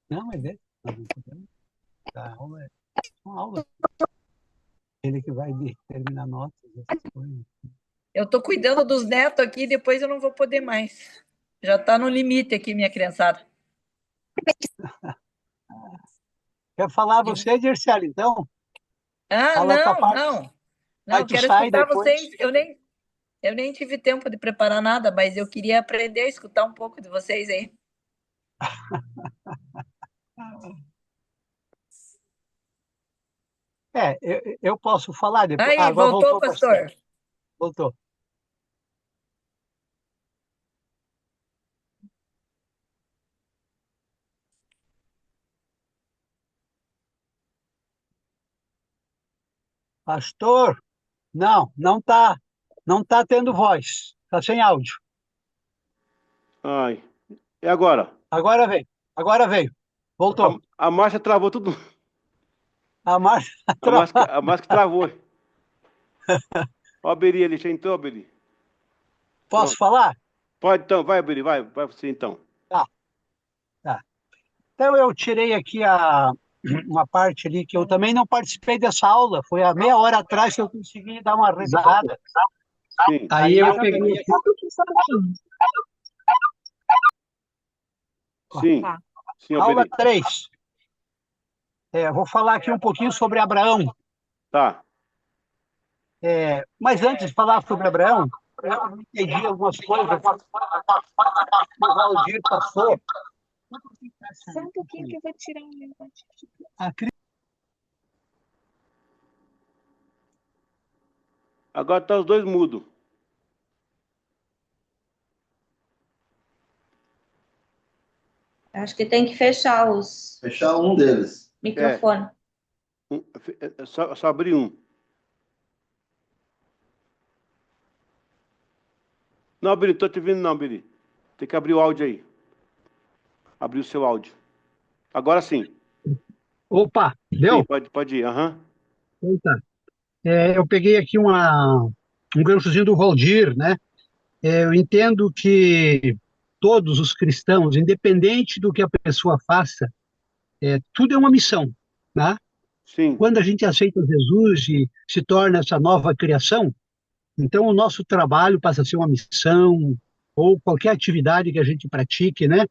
Não, mas é. Nós não podemos. A aula é uma aula. Ele que vai determinar notas, essas coisas. Eu estou cuidando dos netos aqui, depois eu não vou poder mais. Já está no limite aqui, minha criançada. Quer falar você, Dircele, então? Fala a tua Não, parte. não. Aí Não, tu quero sai escutar depois. vocês. Eu nem tive tempo de preparar nada, mas eu queria aprender a escutar um pouco de vocês aí. Eu posso falar depois. Aí, Agora voltou, voltou o pastor. pastor. Voltou. Pastor, não tá, não tá tendo voz. Tá sem áudio. Ai. E agora? Agora veio. Voltou. A Márcia travou tudo. A Márcia A Márcia travou. Ó, a Beri ali, já entrou, Beri? Posso falar? Pode então, vai, Beri, vai você então. Tá. Então eu tirei aqui uma parte ali que eu também não participei dessa aula. Foi há meia hora atrás que eu consegui dar uma revisada. Sim. Aí eu peguei aqui. Sim. Tá. Sim, Aula Beri. 3. Vou falar aqui um pouquinho sobre Abraão. Tá. Mas antes de falar sobre Abraão, eu entendi algumas coisas que o Valdir passou. Só um pouquinho que eu vou tirar o negócio. A Cris Agora tá os dois mudos. Acho que tem que fechar os Fechar um deles. microfones. Só abrir um. Não, Beri, tô te vendo não, Beri. Tem que abrir o áudio aí. Abrir o seu áudio. Agora sim. Opa, Sim, deu? pode ir. Aham. Eita. Eu peguei aqui um ganchozinho do Valdir, né? Eu entendo que todos os cristãos, independente do que a pessoa faça, tudo é uma missão, né? Sim. Quando a gente aceita Jesus e se torna essa nova criação, então o nosso trabalho passa a ser uma missão, ou qualquer atividade que a gente pratique, né?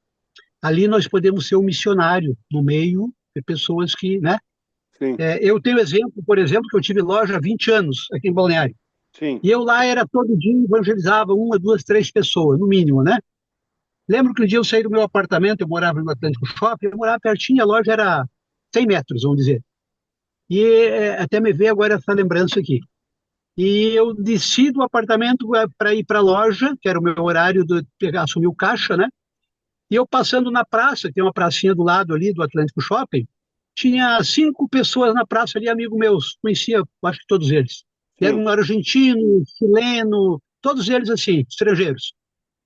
Ali nós podemos ser um missionário no meio de pessoas que, né? Sim. Eu tenho exemplo, por exemplo, que eu tive loja há 20 anos aqui em Balneário. Sim. E eu lá era todo dia evangelizava uma, duas, três pessoas, no mínimo, né? Lembro que um dia eu saí do meu apartamento, eu morava no Atlântico Shopping, eu morava pertinho, a loja era 100 metros, vamos dizer. E até me veio agora essa lembrança aqui. E eu desci do apartamento para ir para a loja, que era o meu horário de pegar, assumir o caixa, né? E eu passando na praça, tem uma pracinha do lado ali do Atlântico Shopping, tinha 5 pessoas na praça ali, amigos meus, conhecia, acho que todos eles. Sim. Era um argentino, chileno, todos eles assim, estrangeiros.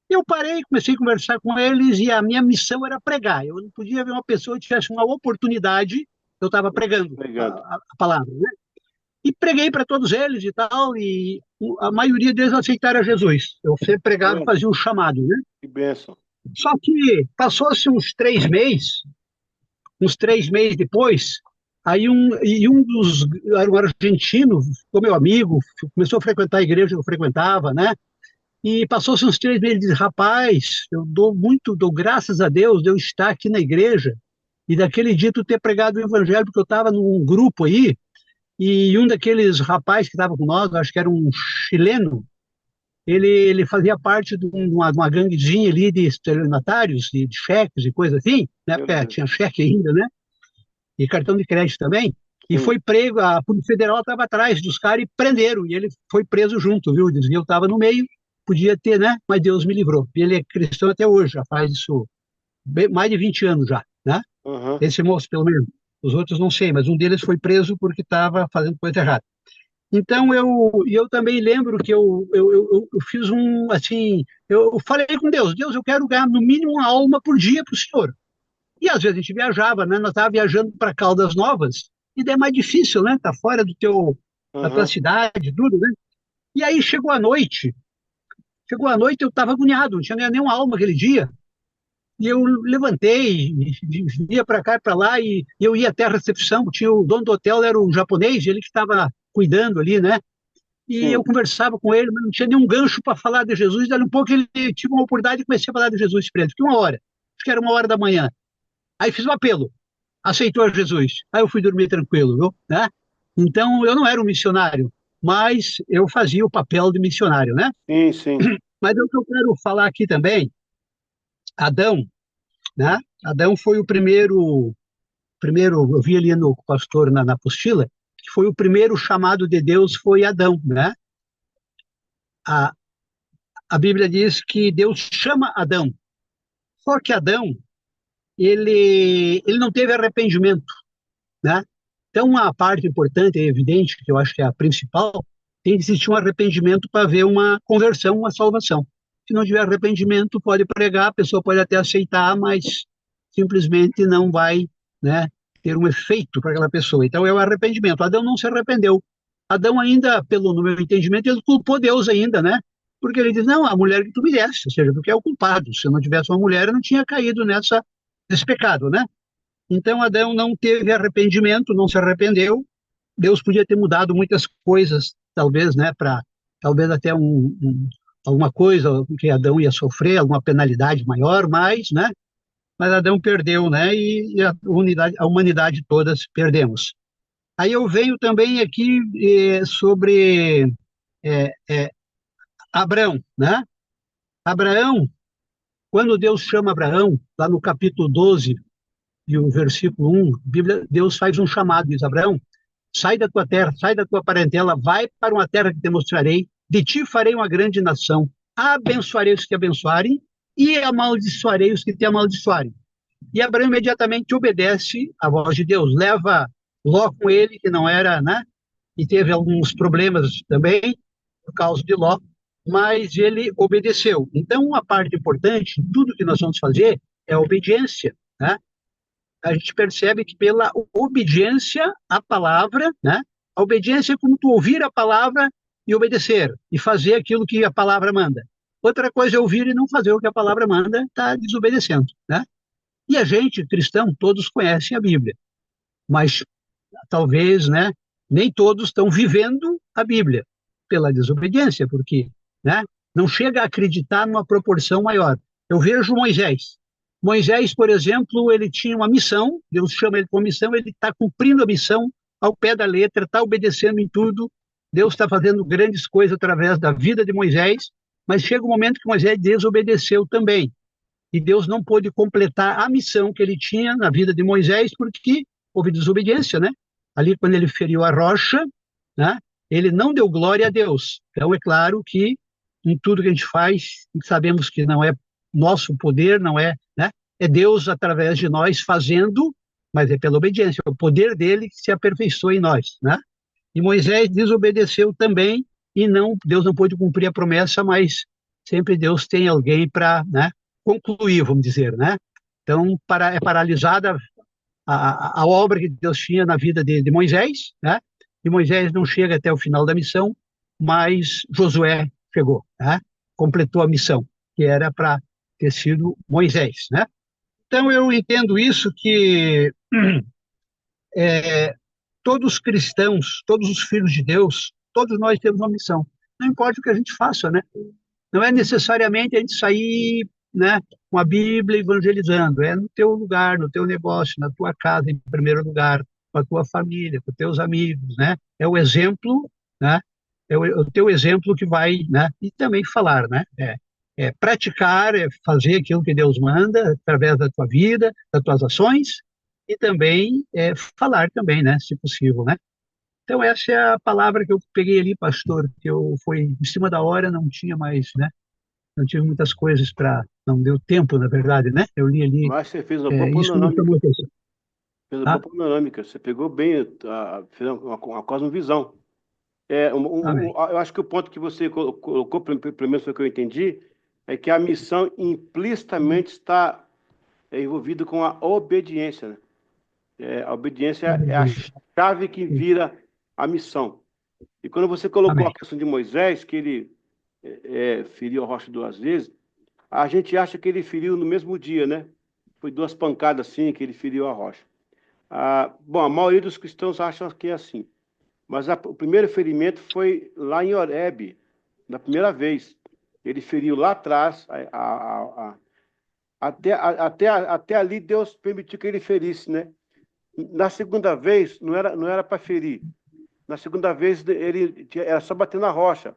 Eu parei, comecei a conversar com eles e a minha missão era pregar. Eu não podia ver uma pessoa que tivesse uma oportunidade, eu estava pregando Obrigado. a palavra, né? E preguei para todos eles e tal, e a maioria deles aceitaram a Jesus. Eu sempre pregava e fazia um chamado, né? Que bênção. Só que passou-se uns 3 meses depois, aí um dos, era um argentino, ficou meu amigo, começou a frequentar a igreja que eu frequentava, né? E passou-se uns 3 meses, ele disse, rapaz, eu dou graças a Deus de eu estar aqui na igreja, e daquele dia tu ter pregado o evangelho, porque eu estava num grupo aí, e um daqueles rapazes que estava com nós, acho que era um chileno, ele fazia parte de uma ganguezinha ali de estelionatários, de cheques e coisa assim, né? Porque tinha cheque ainda, né? E cartão de crédito também. E foi preso, a Polícia Federal estava atrás dos caras e prenderam, e ele foi preso junto, viu? Dizia, eu estava no meio, podia ter, né? Mas Deus me livrou. E ele é cristão até hoje, já faz isso mais de 20 anos já, né? Uhum. Esse moço, pelo menos. Os outros não sei, mas um deles foi preso porque estava fazendo coisa errada. Então, eu também lembro que eu fiz assim, eu falei com Deus, eu quero ganhar no mínimo uma alma por dia para o Senhor. E às vezes a gente viajava, né? Nós estávamos viajando para Caldas Novas, e daí é mais difícil, né? Tá fora da tua cidade, tudo, né? E aí chegou a noite eu estava agoniado, não tinha nenhuma alma aquele dia. E eu levantei, ia para cá e para lá, e eu ia até a recepção, tinha o dono do hotel, era um japonês, ele que estava cuidando ali, né? E eu conversava com ele, mas não tinha nenhum gancho para falar de Jesus. Daí um pouco ele tive uma oportunidade e comecei a falar de Jesus para ele. Fiquei 1 hora, acho que era 1 hora da manhã. Aí fiz um apelo, aceitou a Jesus. Aí eu fui dormir tranquilo, viu? Né? Então eu não era um missionário, mas eu fazia o papel de missionário, né? Sim, sim. Mas o que eu quero falar aqui também, Adão, né? Adão foi o primeiro, eu vi ali no pastor na apostila, que foi o primeiro chamado de Deus foi Adão, né? A, a Bíblia diz que Deus chama Adão. Só que Adão, ele não teve arrependimento, né? Então, uma parte importante e evidente, que eu acho que é a principal, tem que existir um arrependimento para haver uma conversão, uma salvação. Se não tiver arrependimento, pode pregar, a pessoa pode até aceitar, mas simplesmente não vai, né, ter um efeito para aquela pessoa. Então, é o arrependimento. Adão não se arrependeu. Adão ainda, pelo no meu entendimento, ele culpou Deus ainda, né? Porque ele diz, não, a mulher que tu me deste, ou seja, porque é o culpado. Se eu não tivesse uma mulher, eu não tinha caído nesse pecado, né? Então, Adão não teve arrependimento, não se arrependeu. Deus podia ter mudado muitas coisas, talvez, né, para talvez até alguma coisa que Adão ia sofrer, alguma penalidade maior, mas Adão perdeu, né, e a humanidade todas perdemos. Aí eu venho também aqui sobre eh, eh, Abraão, né? Abraão, quando Deus chama Abraão, lá no capítulo 12, e o versículo 1, Bíblia, Deus faz um chamado, diz, Abraão, sai da tua terra, sai da tua parentela, vai para uma terra que te mostrarei, de ti farei uma grande nação, abençoarei os que te abençoarem e amaldiçoarei os que te amaldiçoarem. E Abraão imediatamente obedece à voz de Deus, leva Ló com ele, que não era, né, e teve alguns problemas também por causa de Ló, mas ele obedeceu. Então, uma parte importante, tudo que nós vamos fazer é a obediência, né? A gente percebe que pela obediência à palavra, né? A obediência é como tu ouvir a palavra e obedecer, e fazer aquilo que a palavra manda. Outra coisa é ouvir e não fazer o que a palavra manda, está desobedecendo, né? E a gente, cristão, todos conhecem a Bíblia, mas talvez, né, nem todos estão vivendo a Bíblia pela desobediência, porque, né, não chega a acreditar numa proporção maior. Eu vejo Moisés. Moisés, por exemplo, ele tinha uma missão, Deus chama ele para uma missão, ele está cumprindo a missão ao pé da letra, está obedecendo em tudo, Deus está fazendo grandes coisas através da vida de Moisés, mas chega um momento que Moisés desobedeceu também, e Deus não pôde completar a missão que ele tinha na vida de Moisés, porque houve desobediência, né? Ali, quando ele feriu a rocha, né, ele não deu glória a Deus. Então, é claro que em tudo que a gente faz, sabemos que não é nosso poder, não é, né? É Deus através de nós fazendo, mas é pela obediência, é o poder dele que se aperfeiçoa em nós, né? E Moisés desobedeceu também, e não, Deus não pôde cumprir a promessa, mas sempre Deus tem alguém para, né, concluir, vamos dizer, né? Então, é paralisada a obra que Deus tinha na vida de Moisés, né? E Moisés não chega até o final da missão, mas Josué chegou, né? Completou a missão, que era para ter sido Moisés, né? Então eu entendo isso que todos os cristãos, todos os filhos de Deus, todos nós temos uma missão. Não importa o que a gente faça, né? Não é necessariamente a gente sair, né, com a Bíblia evangelizando, é no teu lugar, no teu negócio, na tua casa, em primeiro lugar, com a tua família, com os teus amigos, né? É o exemplo, né? É o teu exemplo que vai, né? E também falar, né? É praticar, é fazer aquilo que Deus manda através da tua vida, das tuas ações, e também falar também, né? Se possível, né? Então essa é a palavra que eu peguei ali, pastor, que eu foi em cima da hora, não tinha mais, né? Não tive muitas coisas para. Não deu tempo, na verdade, né? Eu li ali. Mas você fez uma boa Isso que me chamou panorâmica. a atenção. Fez uma Tá? boa panorâmica. Você pegou bem, fez uma cosmovisão. Amém. Eu acho que o ponto que você colocou, pelo menos foi o que eu entendi, é que a missão implicitamente está envolvida com a obediência, né? A obediência é a chave que vira a missão. E quando você colocou Amém. a questão de Moisés, que ele feriu a rocha 2 vezes, a gente acha que ele feriu no mesmo dia, né? Foi 2 pancadas assim que ele feriu a rocha. Bom, a maioria dos cristãos acham que é assim. Mas o primeiro ferimento foi lá em Horebe, na primeira vez. Ele feriu lá atrás, até ali Deus permitiu que ele ferisse, né? Na segunda vez, não era para ferir. Na segunda vez, era só bater na rocha.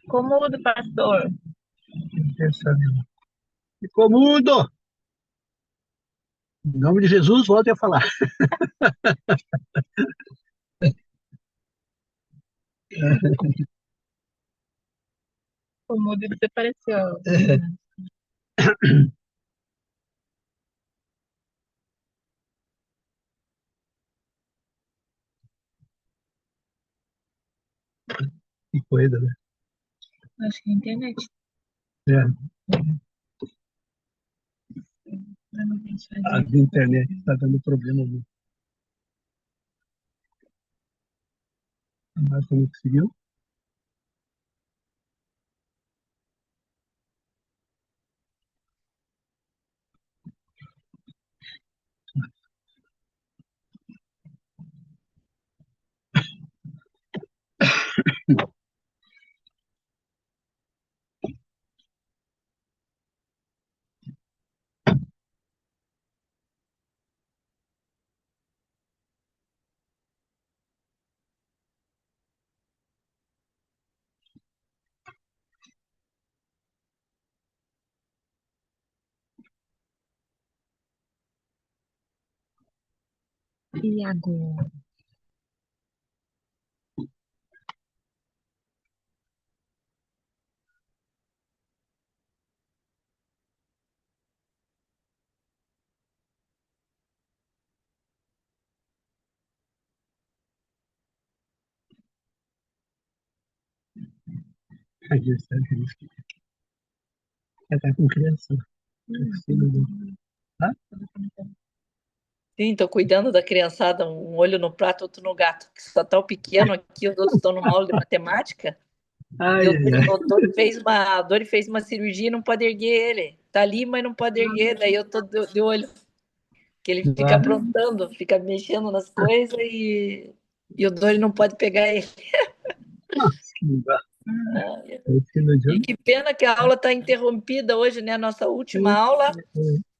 Comudo, pastor. Ficou mudo! Em nome de Jesus, volte a falar. ficou mudo e você apareceu. Que coisa, né? Acho que é a internet. É, Provavelmente vai a ver. internet está dando problema. Né? A Marta não conseguiu. E agora? Cadê essa gente? Ela tá com criança. Tá? Sim, tô cuidando da criançada, um olho no prato, outro no gato, que só tá o pequeno aqui, os outros estão numa aula de matemática. Ai, E ai, ai. A Dori fez uma cirurgia e não pode erguer ele. Tá ali, mas não pode erguer. Daí eu tô de olho. Que ele fica Ah, aprontando, fica mexendo nas coisas e o Dori não pode pegar ele. que legal. Ah, Esse no e John. que pena que a aula está interrompida hoje, né? A nossa última aula.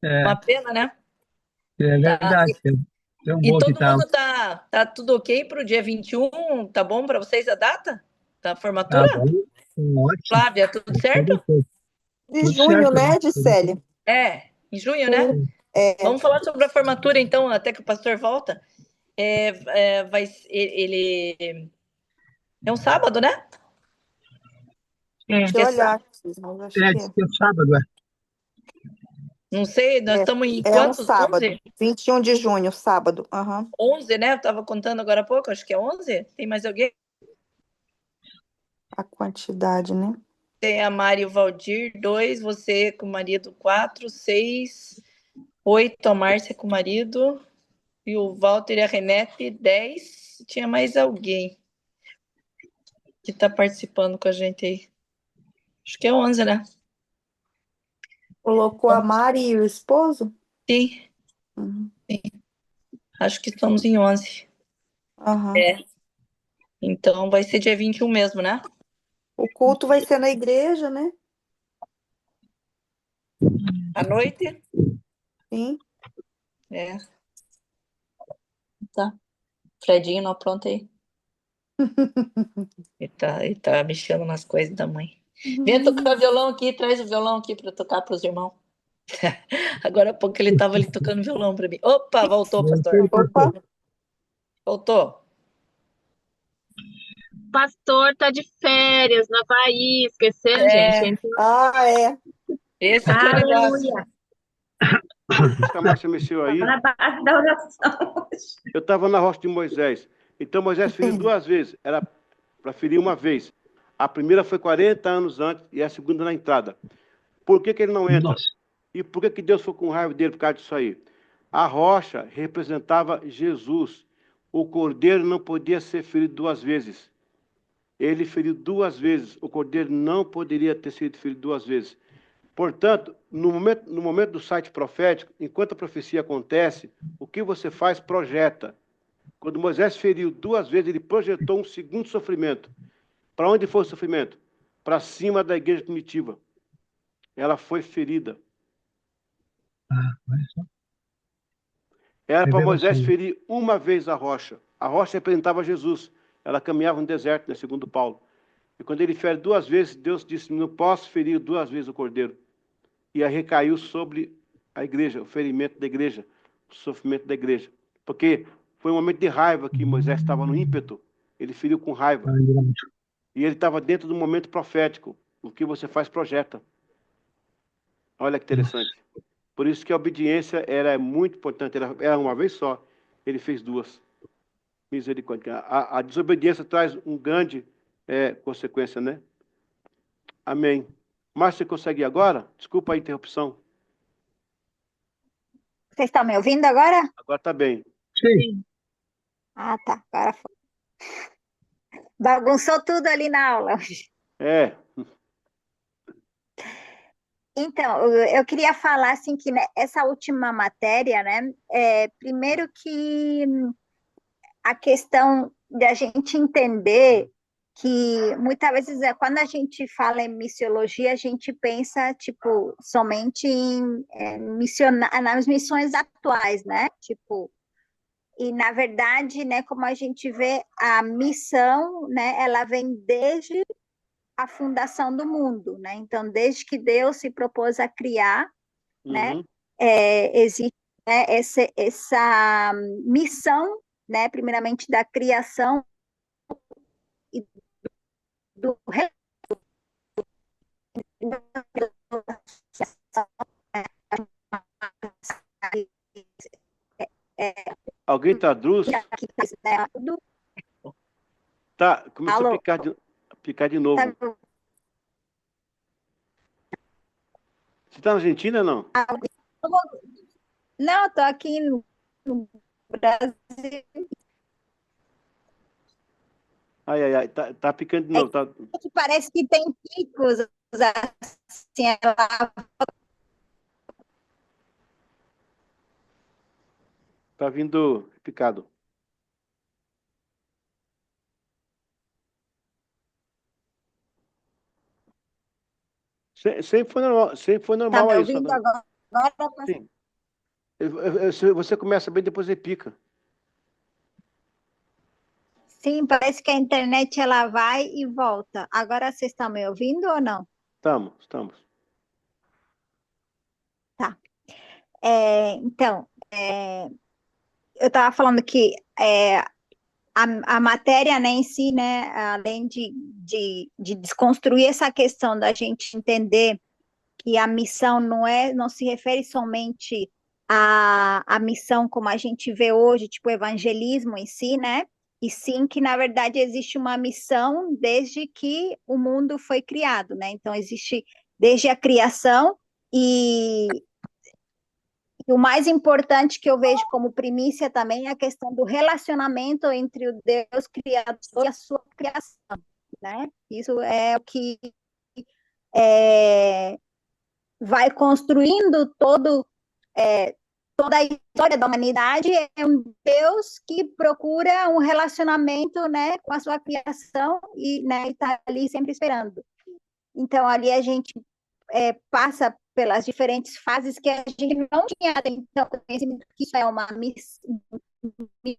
É, Uma pena, né? é Tá. verdade. É um E bom que todo tá. mundo tá tudo ok para o dia 21? Tá bom para vocês a data da Tá formatura? bom. Ótimo. Flávia, tudo certo? De Tudo junho, certo, né, né? Gisele? É, em junho, né? É, Vamos falar sobre a formatura, então, até que o pastor volta. Ele é um sábado, né? É. deixa eu olhar aqui, mas acho que Diz que é sábado, é. Não sei, nós é. estamos em É um quantos? sábado, 11? 21 de junho, sábado. Aham. 11, né? Eu estava contando agora há pouco, acho que é 11. Tem mais alguém? A quantidade, né? Tem a Mari e o Valdir, 2. Você com o marido, 4. 6. 8, a Márcia com o marido. E o Walter e a Renete, 10. Tinha mais alguém que está participando com a gente aí. Acho que é 11, né? Colocou a Mari e o esposo? Sim, Uhum. acho que estamos em 11. Aham. É. Então vai ser dia 21 mesmo, né? O culto vai ser na igreja, né? À noite? Sim. É. Tá. Fredinho, não apronta aí. Ele tá mexendo nas coisas da mãe. Vem tocar violão aqui, traz o violão aqui para tocar para os irmãos. Agora há pouco ele estava ali tocando violão para mim. Opa, voltou, pastor. Opa, Voltou. Pastor tá de férias na Havaí, esqueceram, gente? Então, é. Esse que é o negócio. Aleluia. A Márcia mexeu aí. Tá na base da oração. Eu estava na rocha de Moisés. Então Moisés feriu duas vezes. Era para ferir uma vez. A primeira foi 40 anos antes e a segunda na entrada. Por que ele não entra? Nossa. E por que Deus ficou com raiva dele por causa disso aí? A rocha representava Jesus. O cordeiro não podia ser ferido duas vezes. Ele feriu duas vezes. O cordeiro não poderia ter sido ferido duas vezes. Portanto, no momento do site profético, enquanto a profecia acontece, o que você faz? Projeta. Quando Moisés feriu duas vezes, ele projetou um segundo sofrimento. Para onde foi o sofrimento? Para cima da igreja primitiva. Ela foi ferida. Olha só. Era para Moisés Revelação. ferir uma vez a rocha. A rocha representava Jesus. Ela caminhava no deserto, né, segundo Paulo. E quando ele fere duas vezes, Deus disse: não posso ferir duas vezes o cordeiro. E aí recaiu sobre a igreja, o ferimento da igreja, o sofrimento da igreja. Porque foi um momento de raiva que Moisés estava no ímpeto. Ele feriu com raiva. E ele estava dentro do momento profético. O que você faz projeta. Olha que interessante. Por isso que a obediência era muito importante. Era uma vez só. Ele fez duas. Misericórdia. A desobediência traz um grande consequência, né? Amém. Márcio, você consegue ir agora? Desculpa a interrupção. Vocês estão me ouvindo agora? Agora está bem. Sim. Ah, tá. Agora foi. Bagunçou tudo ali na aula. É. Então, eu queria falar assim que né, essa última matéria, né? Primeiro que a questão da gente entender que muitas vezes quando a gente fala em missiologia, a gente pensa tipo somente em nas missões atuais, né? Tipo, e na verdade, né, como a gente vê, a missão, né, ela vem desde a fundação do mundo, né? Então, desde que Deus se propôs a criar, né, Uhum. existe né, essa missão, né, primeiramente da criação e do Alguém traduz? Tá, começou Alô? a picar de novo. Você está na Argentina ou não? Não, estou aqui no Brasil. Ai, tá picando de novo. Tá... Parece que tem picos, assim, ela... Tá vindo picado. Sempre foi normal Tá me isso. ouvindo Né? agora? Sim. Você começa bem, depois você pica. Sim, parece que a internet ela vai e volta. Agora vocês estão me ouvindo ou não? Estamos. Tá. Então, eu estava falando que a matéria né, em si, né, além de desconstruir essa questão da gente entender que a missão não se refere somente à missão como a gente vê hoje, tipo evangelismo em si, né? E sim que, na verdade, existe uma missão desde que o mundo foi criado, né? Então, existe desde a criação e o mais importante que eu vejo como primícia também é a questão do relacionamento entre o Deus Criador e a sua criação, né? Isso é o que vai construindo toda a história da humanidade. É um Deus que procura um relacionamento, né, com a sua criação e né, está ali sempre esperando. Então, ali a gente passa pelas diferentes fases que a gente não tinha então conhecimento que isso é uma missiologia,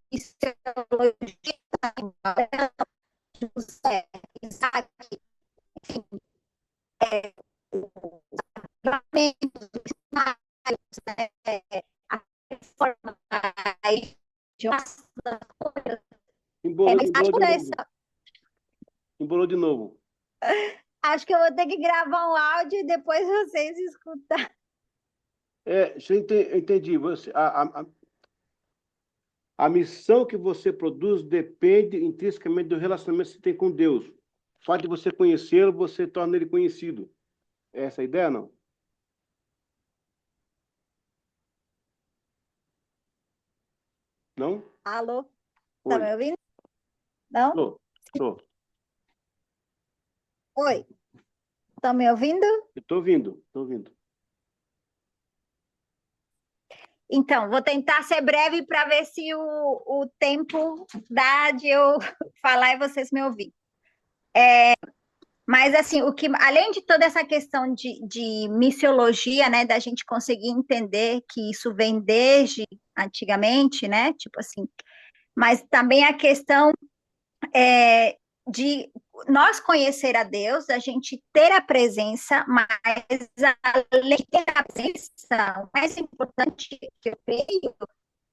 Isaac, enfim, a forma Embolou de novo. Acho que eu vou ter que gravar um áudio e depois vocês escutar. Eu entendi. A missão que você produz depende intrinsecamente do relacionamento que você tem com Deus. O fato de você conhecê-lo, você torna ele conhecido. É essa a ideia, não? Não? Alô? Oi. Tá me ouvindo? Não? Estou. Oi. Estão me ouvindo? Estou ouvindo. Então, vou tentar ser breve para ver se o tempo dá de eu falar e vocês me ouvirem. Mas, assim, além de toda essa questão de missiologia, né, da gente conseguir entender que isso vem desde antigamente, né, tipo assim, mas também a questão de nós conhecer a Deus, a gente ter a presença, mas além de ter a presença, o mais importante que eu creio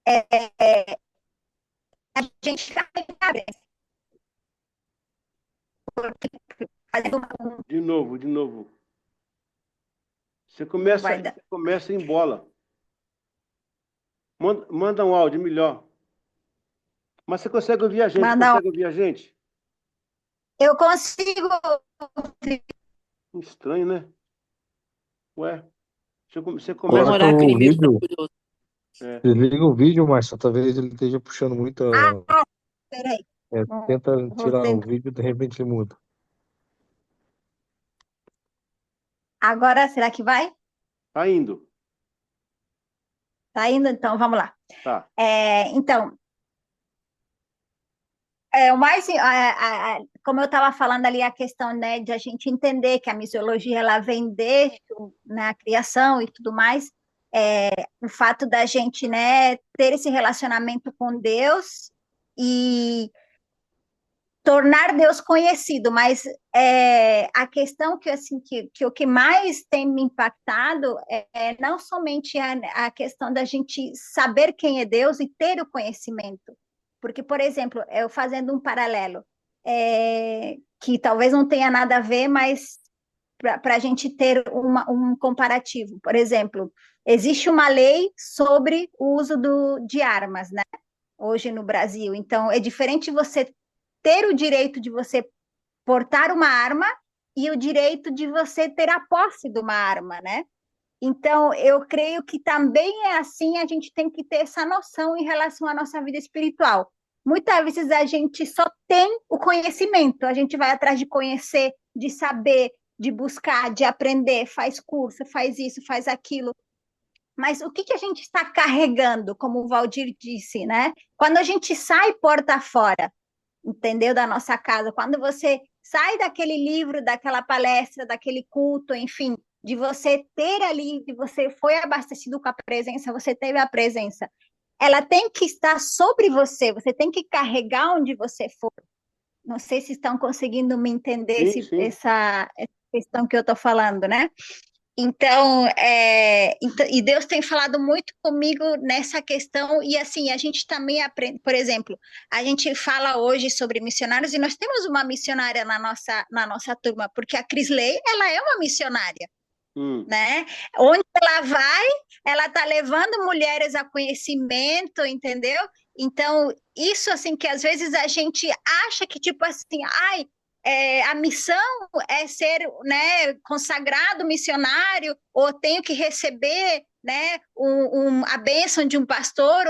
é a gente ficar bem na presença. Porque fazendo De novo. Você vai dar. começa em bola. Manda um áudio melhor. Mas você consegue ouvir a gente? Manda Consegue ouvir a gente? Eu consigo. Estranho, né? Ué, você Vamos começa. Coloca orar, o Cris, vídeo, É, desliga o vídeo, Márcio. Talvez ele esteja puxando muito. Peraí. Tenta Vou tirar o tentar. vídeo, de repente ele muda. Agora, será que vai? tá indo. Tá indo? Então, vamos lá. Tá. Então, o mais, como eu estava falando ali, a questão, né, de a gente entender que a missiologia ela vem desde, né, a criação e tudo mais, o fato da gente, né, ter esse relacionamento com Deus e tornar Deus conhecido, mas a questão que, assim, que o que mais tem me impactado é não somente a questão da gente saber quem é Deus e ter o conhecimento. Porque, por exemplo, eu fazendo um paralelo, que talvez não tenha nada a ver, mas para a gente ter um comparativo. Por exemplo, existe uma lei sobre o uso de armas, né? Hoje no Brasil. Então, é diferente você ter o direito de você portar uma arma e o direito de você ter a posse de uma arma, né? Então, eu creio que também é assim, a gente tem que ter essa noção em relação à nossa vida espiritual. Muitas vezes a gente só tem o conhecimento, a gente vai atrás de conhecer, de saber, de buscar, de aprender, faz curso, faz isso, faz aquilo. Mas o que a gente está carregando, como o Valdir disse, né? Quando a gente sai porta fora, entendeu? Da nossa casa. Quando você sai daquele livro, daquela palestra, daquele culto, enfim, de você ter ali, de você foi abastecido com a presença, você teve a presença. Ela tem que estar sobre você, você tem que carregar onde você for. Não sei se estão conseguindo me entender Sim, sim. essa questão que eu estou falando, né? Então, e Deus tem falado muito comigo nessa questão, e assim, a gente também aprende, por exemplo, a gente fala hoje sobre missionários, e nós temos uma missionária na nossa turma, porque a Crisley, ela é uma missionária, né? Onde ela vai, ela está levando mulheres a conhecimento, entendeu? Então, isso assim, que às vezes a gente acha que, tipo assim, ai, a missão é ser, né, consagrado missionário, ou tenho que receber, né, a bênção de um pastor,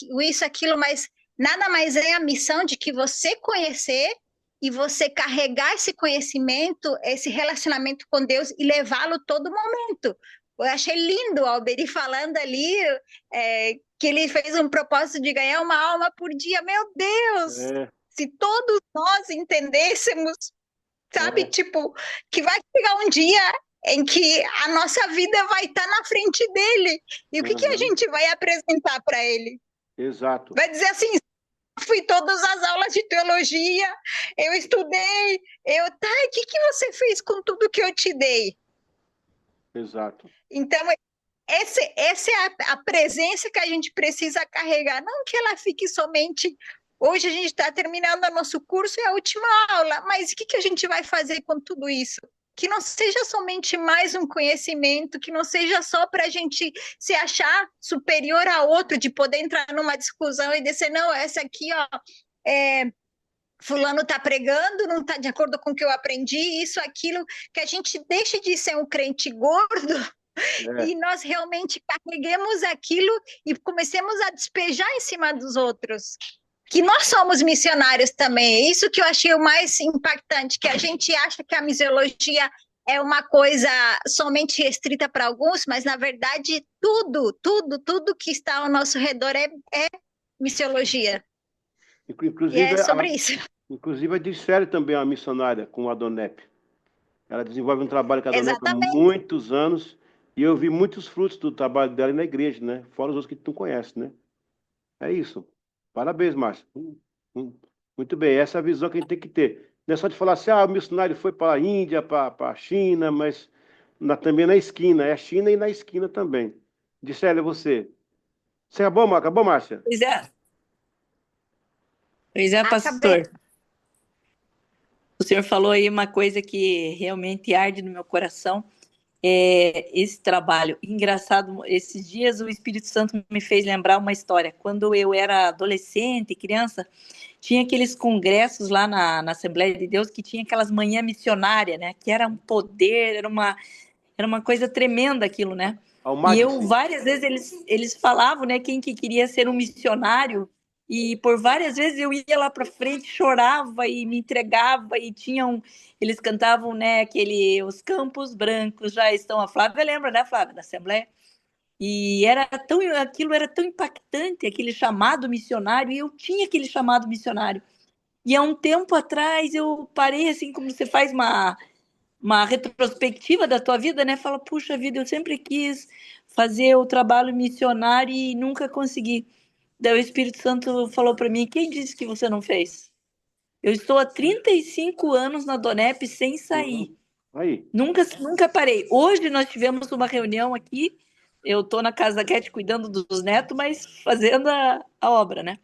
ou isso, aquilo, mas nada mais é a missão de que você conhecer e você carregar esse conhecimento, esse relacionamento com Deus e levá-lo todo momento. Eu achei lindo o Alberi falando ali que ele fez um propósito de ganhar uma alma por dia. Meu Deus! Se todos nós entendêssemos, sabe, tipo, que vai chegar um dia em que a nossa vida vai estar na frente dele. E o que a gente vai apresentar para ele? Exato. Vai dizer assim, fui todas as aulas de teologia, eu estudei, o que você fez com tudo que eu te dei? Exato. Então, essa é a presença que a gente precisa carregar, não que ela fique somente... Hoje a gente está terminando o nosso curso, é a última aula, mas o que a gente vai fazer com tudo isso? Que não seja somente mais um conhecimento, que não seja só para a gente se achar superior a outro, de poder entrar numa discussão e dizer, não, essa aqui, ó, fulano está pregando, não está de acordo com o que eu aprendi, isso, aquilo, que a gente deixe de ser um crente gordo e nós realmente carreguemos aquilo e comecemos a despejar em cima dos outros. Que nós somos missionários também, é isso que eu achei o mais impactante, que a gente acha que a missiologia é uma coisa somente restrita para alguns, mas na verdade tudo que está ao nosso redor é missiologia. Inclusive, e é sobre isso. Inclusive a Dircele também é uma missionária com a Donep. Ela desenvolve um trabalho com a Donep há Exatamente. muitos anos, e eu vi muitos frutos do trabalho dela na igreja, né? Fora os outros que tu conhece, né? É isso. Parabéns, Márcio. Muito bem, essa é a visão que a gente tem que ter. Não é só de falar assim, o missionário foi para a Índia, para a China, mas também na esquina. É a China e na esquina também. Dircele, você. Você acabou, Márcia? Pois é. Pois é, pastor. O senhor falou aí uma coisa que realmente arde no meu coração, esse trabalho. Engraçado, esses dias o Espírito Santo me fez lembrar uma história. Quando eu era adolescente, criança, tinha aqueles congressos lá na Assembleia de Deus que tinha aquelas manhãs missionárias, né? Que era um poder, era uma coisa tremenda aquilo, né? E eu, várias vezes, eles falavam, né, quem que queria ser um missionário, e por várias vezes eu ia lá para frente, chorava e me entregava, e eles cantavam, né, os Campos Brancos já estão, a Flávia lembra, né, Flávia, da Assembleia? E aquilo era tão impactante, aquele chamado missionário, e eu tinha aquele chamado missionário. E há um tempo atrás eu parei, assim, como você faz uma retrospectiva da tua vida, né? Fala, puxa vida, eu sempre quis fazer o trabalho missionário e nunca consegui. Daí o Espírito Santo falou para mim, quem disse que você não fez? Eu estou há 35 anos na Donep sem sair. Aí. Nunca parei. Hoje nós tivemos uma reunião aqui, eu estou na casa da Cat cuidando dos netos, mas fazendo a obra, né?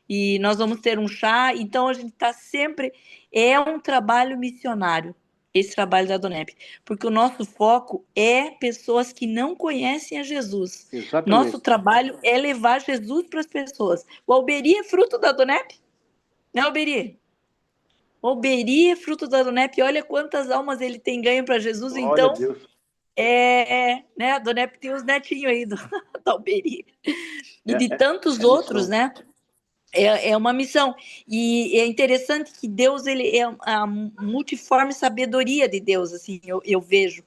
E nós vamos ter um chá, então a gente está sempre... É um trabalho missionário, esse trabalho da Donep, porque o nosso foco é pessoas que não conhecem a Jesus. Exatamente. Nosso trabalho é levar Jesus para as pessoas. O Alberi é fruto da Donep? Né, Alberi? O Alberi é fruto da Donep, olha quantas almas ele tem ganho para Jesus, Olha, então... Deus. Né, a Donep tem os netinhos aí do Alberi. E de tantos outros, né? É uma missão. E é interessante que Deus, ele é a multiforme sabedoria de Deus, assim, eu vejo.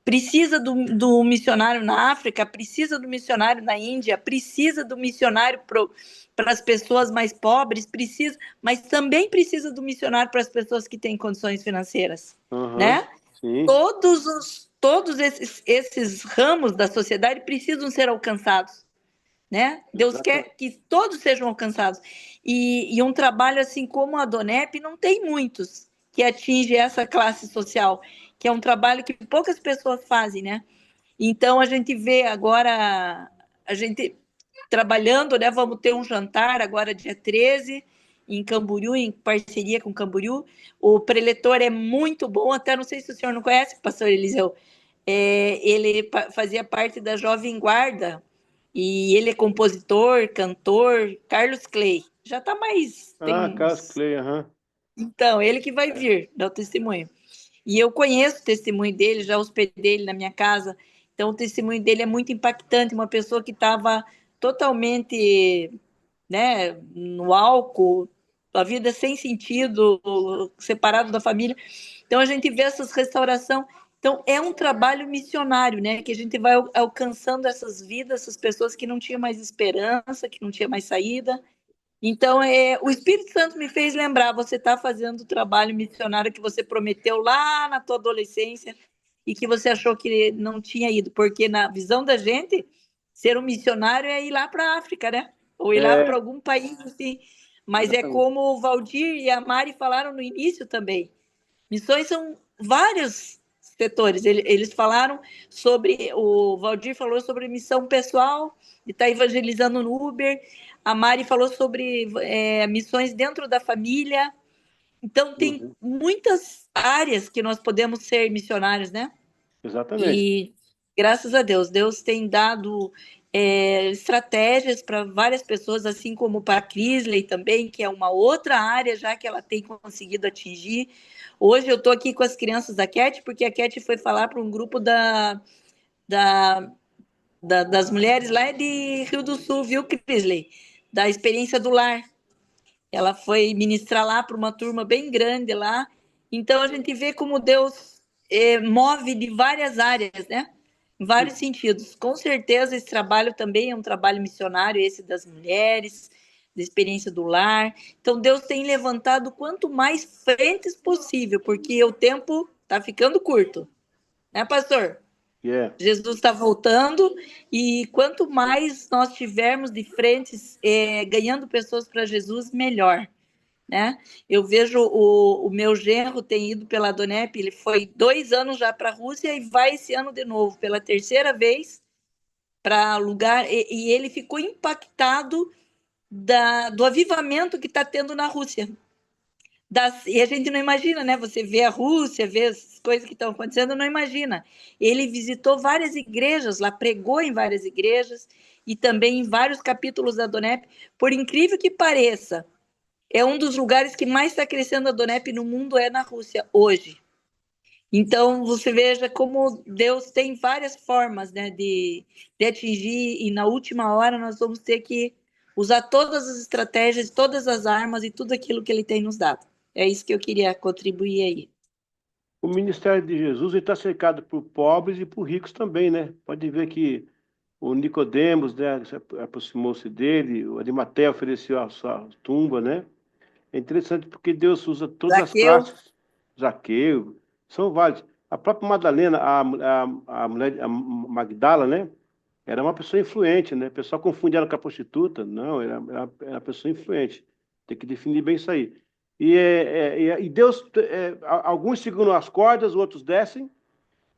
Precisa do missionário na África, precisa do missionário na Índia, precisa do missionário para as pessoas mais pobres, precisa, mas também precisa do missionário para as pessoas que têm condições financeiras, né? Sim. Todos esses ramos da sociedade precisam ser alcançados, né? Deus quer que todos sejam alcançados. E um trabalho assim como a Donep não tem muitos que atinge essa classe social, que é um trabalho que poucas pessoas fazem, né? Então a gente vê agora a gente trabalhando, né? Vamos ter um jantar agora dia 13 em Camboriú, em parceria com Camboriú. O preletor é muito bom, até não sei se o senhor não conhece, pastor Eliseu. Ele fazia parte da Jovem Guarda, e ele é compositor, cantor, Carlos Clay. Já está mais... Carlos Clay, Então, ele que vai vir dar o testemunho. E eu conheço o testemunho dele, já hospedei ele na minha casa. Então, o testemunho dele é muito impactante. Uma pessoa que estava totalmente, né, no álcool, a vida sem sentido, separado da família. Então, a gente vê essas restaurações. Então, é um trabalho missionário, né? Que a gente vai alcançando essas vidas, essas pessoas que não tinham mais esperança, que não tinham mais saída. Então, o Espírito Santo me fez lembrar, você está fazendo o trabalho missionário que você prometeu lá na tua adolescência e que você achou que não tinha ido, porque na visão da gente, ser um missionário é ir lá para a África, né? Ou ir lá para algum país, assim. Mas é como o Valdir e a Mari falaram no início também. Missões são vários setores. Eles falaram sobre... O Valdir falou sobre missão pessoal, de estar evangelizando no Uber. A Mari falou sobre missões dentro da família. Então, tem muitas áreas que nós podemos ser missionários, né? Exatamente. E, graças a Deus, Deus tem dado estratégias para várias pessoas, assim como para a Crisley também, que é uma outra área já que ela tem conseguido atingir. Hoje eu estou aqui com as crianças da Cat, porque a Cat foi falar para um grupo das mulheres lá de Rio do Sul, viu, Crisley? Da experiência do lar. Ela foi ministrar lá para uma turma bem grande lá. Então, a gente vê como Deus move de várias áreas, né? Em vários sentidos. Com certeza, esse trabalho também é um trabalho missionário, esse das mulheres, da experiência do lar. Então, Deus tem levantado quanto mais frentes possível, porque o tempo está ficando curto. Né, pastor? Jesus está voltando, e quanto mais nós tivermos de frentes ganhando pessoas para Jesus, melhor, né? Eu vejo o meu genro tem ido pela Donep, ele foi 2 anos já para a Rússia e vai esse ano de novo, pela 3ª vez, para lugar, e ele ficou impactado do avivamento que está tendo na Rússia. E a gente não imagina, né? Você vê a Rússia, vê as coisas que estão acontecendo, não imagina. Ele visitou várias igrejas lá, pregou em várias igrejas e também em vários capítulos da Donep. Por incrível que pareça, é um dos lugares que mais está crescendo a Donep no mundo, é na Rússia, hoje. Então, você veja como Deus tem várias formas, né, de atingir, e na última hora nós vamos ter que usar todas as estratégias, todas as armas e tudo aquilo que Ele tem nos dado. É isso que eu queria contribuir aí. O ministério de Jesus está cercado por pobres e por ricos também, né? Pode ver que o Nicodemos, né, aproximou-se dele, o Arimateia ofereceu a sua tumba, né? É interessante porque Deus usa todas as Zaqueu, classes. Zaqueu, são vários. A própria Madalena, a mulher, a Magdala, né? Era uma pessoa influente, né? O pessoal confunde ela com a prostituta. Não, era uma pessoa influente. Tem que definir bem isso aí. E Deus, alguns seguram as cordas, outros descem.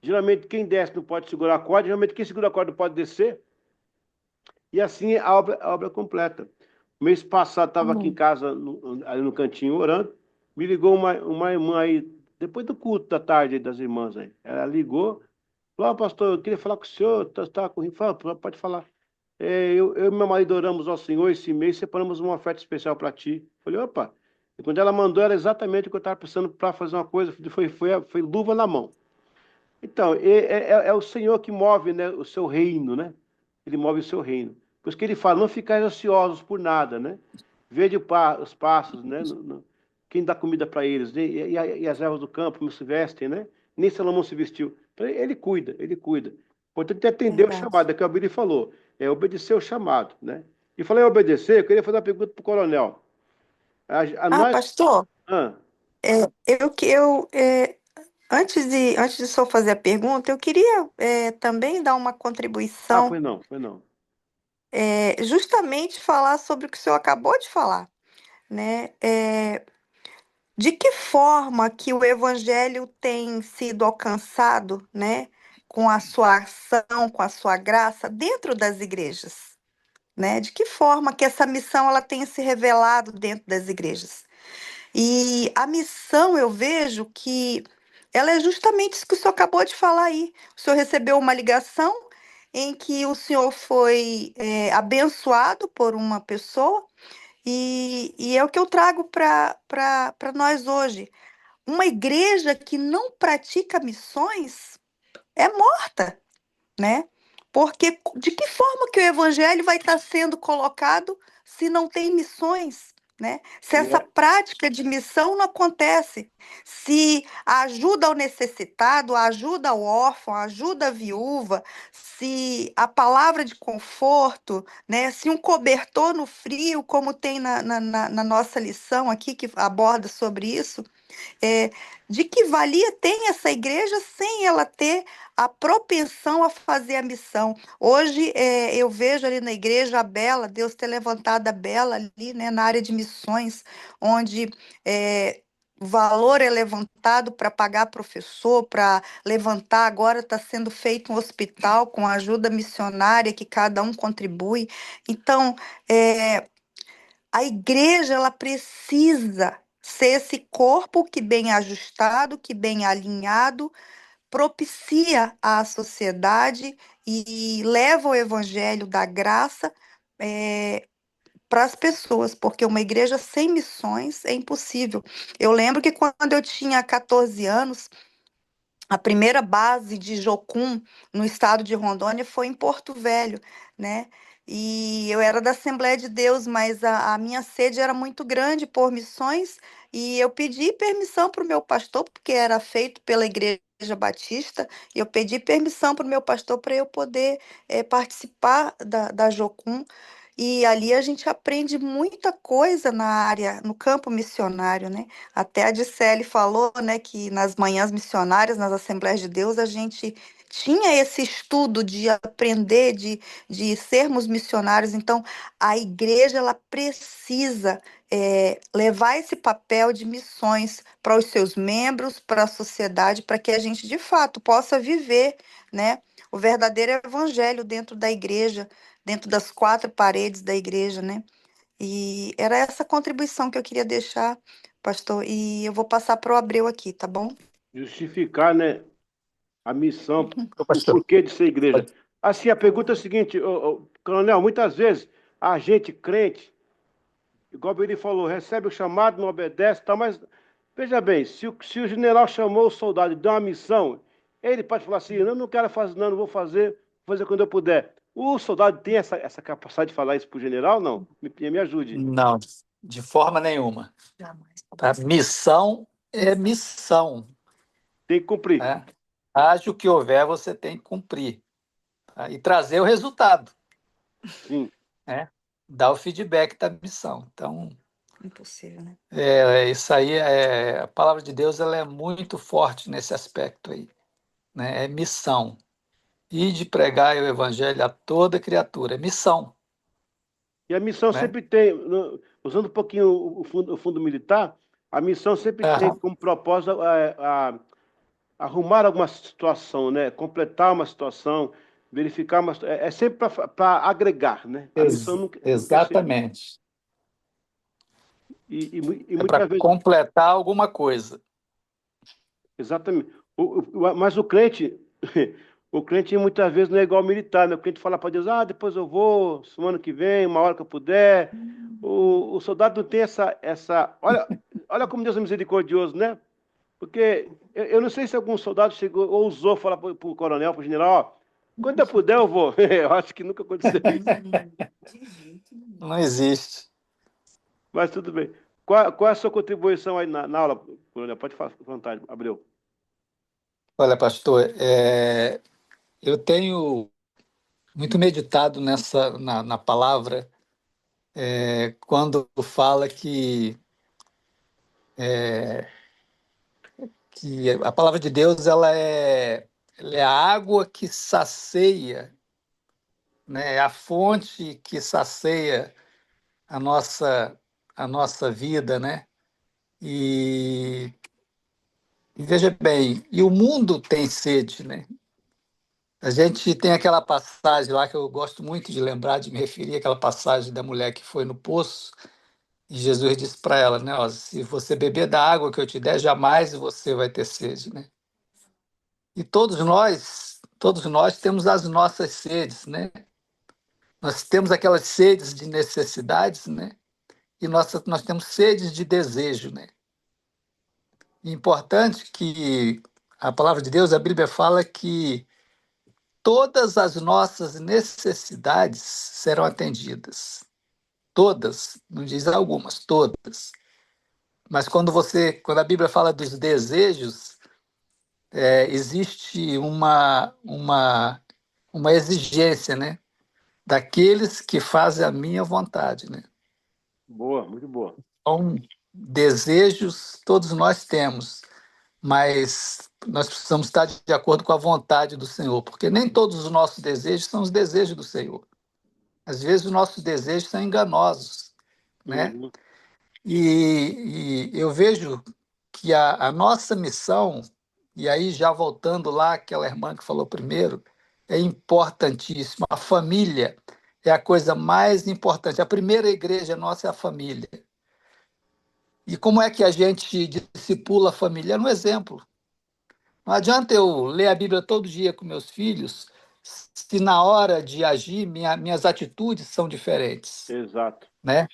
Geralmente quem desce não pode segurar a corda, geralmente quem segura a corda pode descer. E assim a obra é completa. Mês passado estava aqui em Amém. casa, ali no cantinho, orando. Me ligou uma irmã aí, depois do culto da tarde aí das irmãs aí. Ela ligou, falou: pastor, eu queria falar com o senhor, está correndo. Fala, pode falar. Eu e meu marido oramos ao Senhor esse mês, separamos uma oferta especial para ti. Falei: opa. E quando ela mandou, era exatamente o que eu estava precisando para fazer uma coisa, foi luva na mão. Então, é o Senhor que move, né, o seu reino, né? Ele move o seu reino. Por isso que ele fala: não ficais ansiosos por nada, né? Vede os passos, né? Quem dá comida para eles, né? E as ervas do campo como se vestem, né? Nem Salomão se vestiu. Então, ele cuida, ele cuida. Portanto, é atender o Verdade. chamado, é que o Billy falou, é obedecer o chamado, né? E falando em obedecer, eu queria fazer uma pergunta para o coronel. Nós. Pastor, Ah, antes de só fazer a pergunta, eu queria também dar uma contribuição, foi não. justamente falar sobre o que o senhor acabou de falar, né? De que forma que o evangelho tem sido alcançado, né, com a sua ação, com a sua graça dentro das igrejas, né? De que forma que essa missão ela tem se revelado dentro das igrejas? E a missão, eu vejo que ela é justamente isso que o senhor acabou de falar aí. O senhor recebeu uma ligação em que o senhor foi abençoado por uma pessoa, e é o que eu trago para nós hoje. Uma igreja que não pratica missões é morta, né? Porque de que forma que o evangelho vai estar sendo colocado se não tem missões, né? Se E essa é, prática de missão não acontece, se a ajuda ao necessitado, a ajuda ao órfão, a ajuda à viúva, se a palavra de conforto, né? Se um cobertor no frio, como tem na nossa lição aqui, que aborda sobre isso, é, de que valia tem essa igreja sem ela ter a propensão a fazer a missão? Hoje eu vejo ali na igreja a Bela, Deus ter levantado a Bela ali, né, na área de missões, onde o valor é levantado para pagar professor, para levantar, agora está sendo feito um hospital com ajuda missionária que cada um contribui. Então, é, a igreja ela precisa ser esse corpo que bem ajustado, que bem alinhado, propicia a sociedade e leva o evangelho da graça para as pessoas, porque uma igreja sem missões é impossível. Eu lembro que quando eu tinha 14 anos, a primeira base de Jocum no estado de Rondônia foi em Porto Velho, né? E eu era da Assembleia de Deus, mas a minha sede era muito grande por missões, e eu pedi permissão para o meu pastor, porque era feito pela Igreja Batista, e eu pedi permissão para o meu pastor para eu poder participar da Jocum. E ali a gente aprende muita coisa na área, no campo missionário, né? Até a Dicele falou, né, que nas manhãs missionárias, nas Assembleias de Deus, a gente tinha esse estudo de aprender, de sermos missionários. Então, a igreja, ela precisa levar esse papel de missões para os seus membros, para a sociedade, para que a gente, de fato, possa viver, né, o verdadeiro evangelho dentro da igreja, dentro das quatro paredes da igreja, né? E era essa contribuição que eu queria deixar pastor, e eu vou passar para o Abreu aqui, tá bom? Justificar, né, a missão, o Pastor, porquê de ser igreja. Assim, a pergunta é a seguinte, coronel, muitas vezes a gente crente, igual ele falou, recebe o chamado, não obedece, tá, mas veja bem, se o general chamou o soldado e deu uma missão, ele pode falar assim, eu não quero fazer, não vou fazer quando eu puder. O soldado tem essa capacidade de falar isso para o general? Não? Me ajude. não, de forma nenhuma. A missão é missão. Tem que cumprir. Né? Haja o que houver, você tem que cumprir. Tá? E trazer o resultado. Sim. Né? Dar o feedback da missão. Então, Impossível, né? isso aí, a palavra de Deus ela é muito forte nesse aspecto aí. Né? É missão. E de pregar o evangelho a toda criatura. É missão. E a missão Né? sempre tem, usando um pouquinho o fundo militar, a missão sempre tem como propósito arrumar alguma situação, né? Completar uma situação, verificar uma situação. É sempre para agregar, né? A missão nunca Exatamente. E É muitas para vezes. completar alguma coisa. Exatamente. Mas o crente, o crente muitas vezes não é igual ao militar, né? O crente fala para Deus, depois eu vou, semana que vem, uma hora que eu puder. O soldado não tem essa. Olha como Deus é misericordioso, né? Porque eu não sei se algum soldado chegou, ousou falar para o coronel, para o general, quando eu puder eu vou. Eu acho que nunca aconteceu isso. Não existe. Mas tudo bem. Qual é a sua contribuição aí na aula, coronel? Pode falar à vontade, Abreu. Olha, pastor, eu tenho muito meditado na palavra, quando fala que a palavra de Deus ela é a água que sacia, né? É a fonte que sacia a nossa vida, né? E veja bem, e o mundo tem sede, né? A gente tem aquela passagem lá que eu gosto muito de lembrar, de me referir àquela passagem da mulher que foi no poço e Jesus disse para ela, né? Ó, se você beber da água que eu te der, jamais você vai ter sede, né? E todos nós temos as nossas sedes, né? Nós temos aquelas sedes de necessidades, né? E nós temos sedes de desejo, né? E importante que a palavra de Deus, a Bíblia fala que todas as nossas necessidades serão atendidas. Todas, não diz algumas, todas. Mas quando a Bíblia fala dos desejos, existe uma exigência, né? Daqueles que fazem a minha vontade, né? Boa, muito boa. Então, desejos todos nós temos, mas nós precisamos estar de acordo com a vontade do Senhor, porque nem todos os nossos desejos são os desejos do Senhor. Às vezes os nossos desejos são enganosos, né? Uhum. E eu vejo que a nossa missão, e aí já voltando lá aquela irmã que falou primeiro, é importantíssima. A família é a coisa mais importante. A primeira igreja nossa é a família. E como é que a gente discipula a família? É no exemplo. Não adianta eu ler a Bíblia todo dia com meus filhos se na hora de agir minhas atitudes são diferentes. Exato. Né?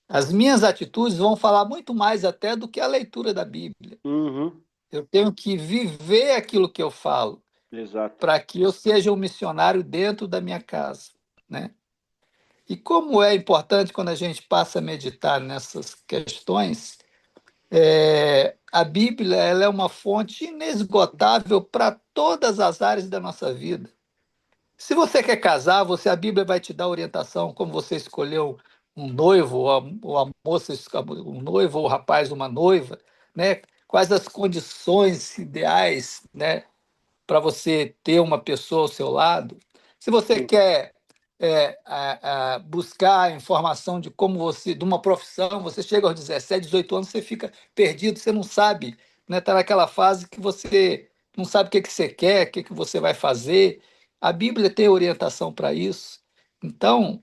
As minhas atitudes vão falar muito mais até do que a leitura da Bíblia. Uhum. Eu tenho que viver aquilo que eu falo. Exato. Para que eu seja um missionário dentro da minha casa. Né? E como é importante quando a gente passa a meditar nessas questões, a Bíblia ela é uma fonte inesgotável para todas as áreas da nossa vida. Se você quer casar, a Bíblia vai te dar orientação como você escolheu um noivo, ou a moça, um noivo, ou o rapaz, uma noiva, né? Quais as condições ideais, né, para você ter uma pessoa ao seu lado. Se você quer buscar informação de de uma profissão, você chega aos 17, 18 anos, você fica perdido, você não sabe, né? Está naquela fase que você não sabe o que você quer, o que você vai fazer. A Bíblia tem orientação para isso. Então,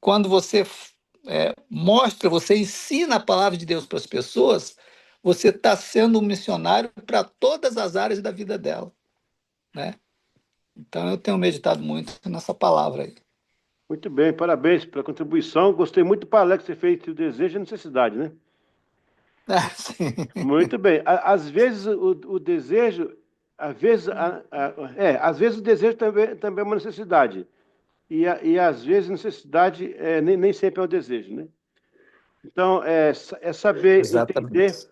quando você mostra, você ensina a palavra de Deus para as pessoas, você está sendo um missionário para todas as áreas da vida dela, né? Então, eu tenho meditado muito nessa palavra aí. Muito bem, parabéns pela contribuição. Gostei muito do paralelo que você fez entre o desejo e a necessidade, né? Sim. Muito bem. Às vezes o desejo, às vezes, às vezes o desejo também é uma necessidade. E às vezes a necessidade nem sempre é o desejo, né? Então, é saber entender Exatamente.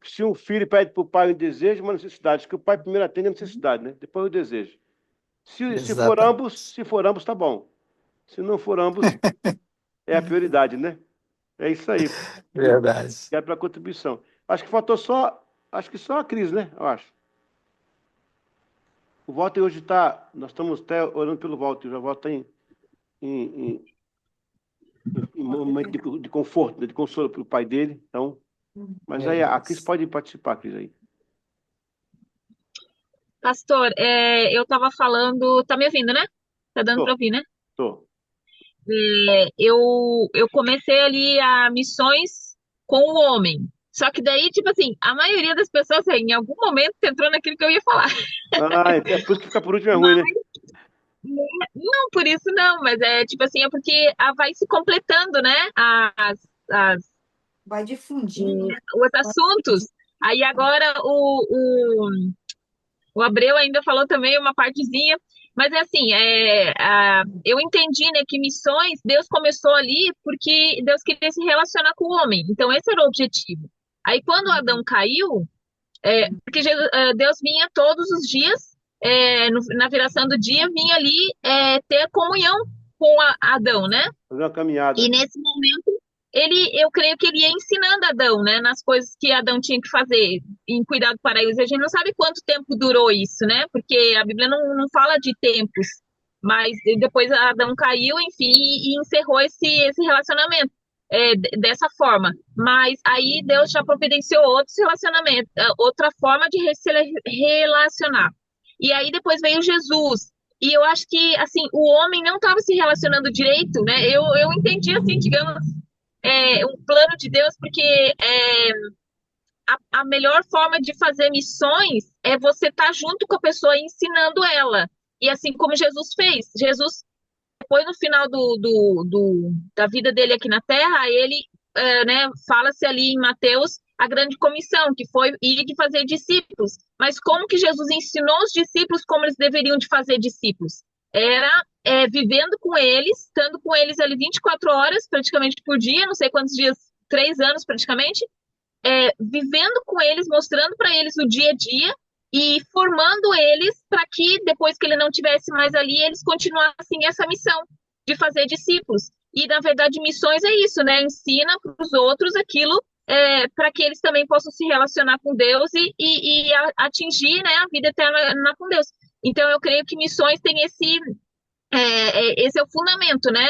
se um filho pede para o pai um desejo, uma necessidade, que o pai primeiro atende a necessidade, né? Depois o desejo. Exatamente. Se for ambos, tá bom. Se não for ambos, é a prioridade, né? É isso aí. Verdade. Obrigado pela contribuição. Acho que faltou acho que só a Cris, né? Eu acho. O Walter hoje está, nós estamos até orando pelo Walter, já Walter está em momento de conforto, né, de consolo para o pai dele. Então, mas aí a Cris pode participar, Cris, aí. Pastor, eu estava falando, tá me ouvindo, né? Tá dando para ouvir, né? Tô. Eu comecei ali a missões com o homem. Só que daí, tipo assim, a maioria das pessoas, em algum momento, entrou naquilo que eu ia falar. É por isso que ficar por último é ruim, né? Não, por isso não, mas tipo assim, é porque vai se completando, né? Vai difundindo, né? Os assuntos. Aí agora o Abreu ainda falou também uma partezinha, mas é assim, eu entendi, né, que missões, Deus começou ali porque Deus queria se relacionar com o homem, então esse era o objetivo. Aí quando Adão caiu, porque Deus vinha todos os dias, na viração do dia, vinha ali ter comunhão com Adão, né? Fazer uma caminhada. E nesse momento, eu creio que ele ia ensinando Adão, né, nas coisas que Adão tinha que fazer, em cuidar do paraíso. A gente não sabe quanto tempo durou isso, né? Porque a Bíblia não fala de tempos, mas depois Adão caiu, enfim, e encerrou esse relacionamento dessa forma. Mas aí Deus já providenciou outros relacionamentos, outra forma de se relacionar. E aí depois veio Jesus. E eu acho que, assim, o homem não estava se relacionando direito, né? Eu entendi, assim, digamos, um plano de Deus, porque a melhor forma de fazer missões é você estar junto com a pessoa ensinando ela. E assim como Jesus fez. Jesus, depois no final da vida dele aqui na Terra, ele, né, fala-se ali em Mateus a grande comissão, que foi ir de fazer discípulos. Mas como que Jesus ensinou os discípulos como eles deveriam de fazer discípulos? Era vivendo com eles, estando com eles ali 24 horas, praticamente por dia, não sei quantos dias, 3 anos praticamente, vivendo com eles, mostrando para eles o dia a dia e formando eles para que depois que ele não tivesse mais ali, eles continuassem essa missão de fazer discípulos. E, na verdade, missões é isso, né? Ensina para os outros aquilo para que eles também possam se relacionar com Deus e atingir, né, a vida eterna com Deus. Então, eu creio que missões têm esse é o fundamento, né?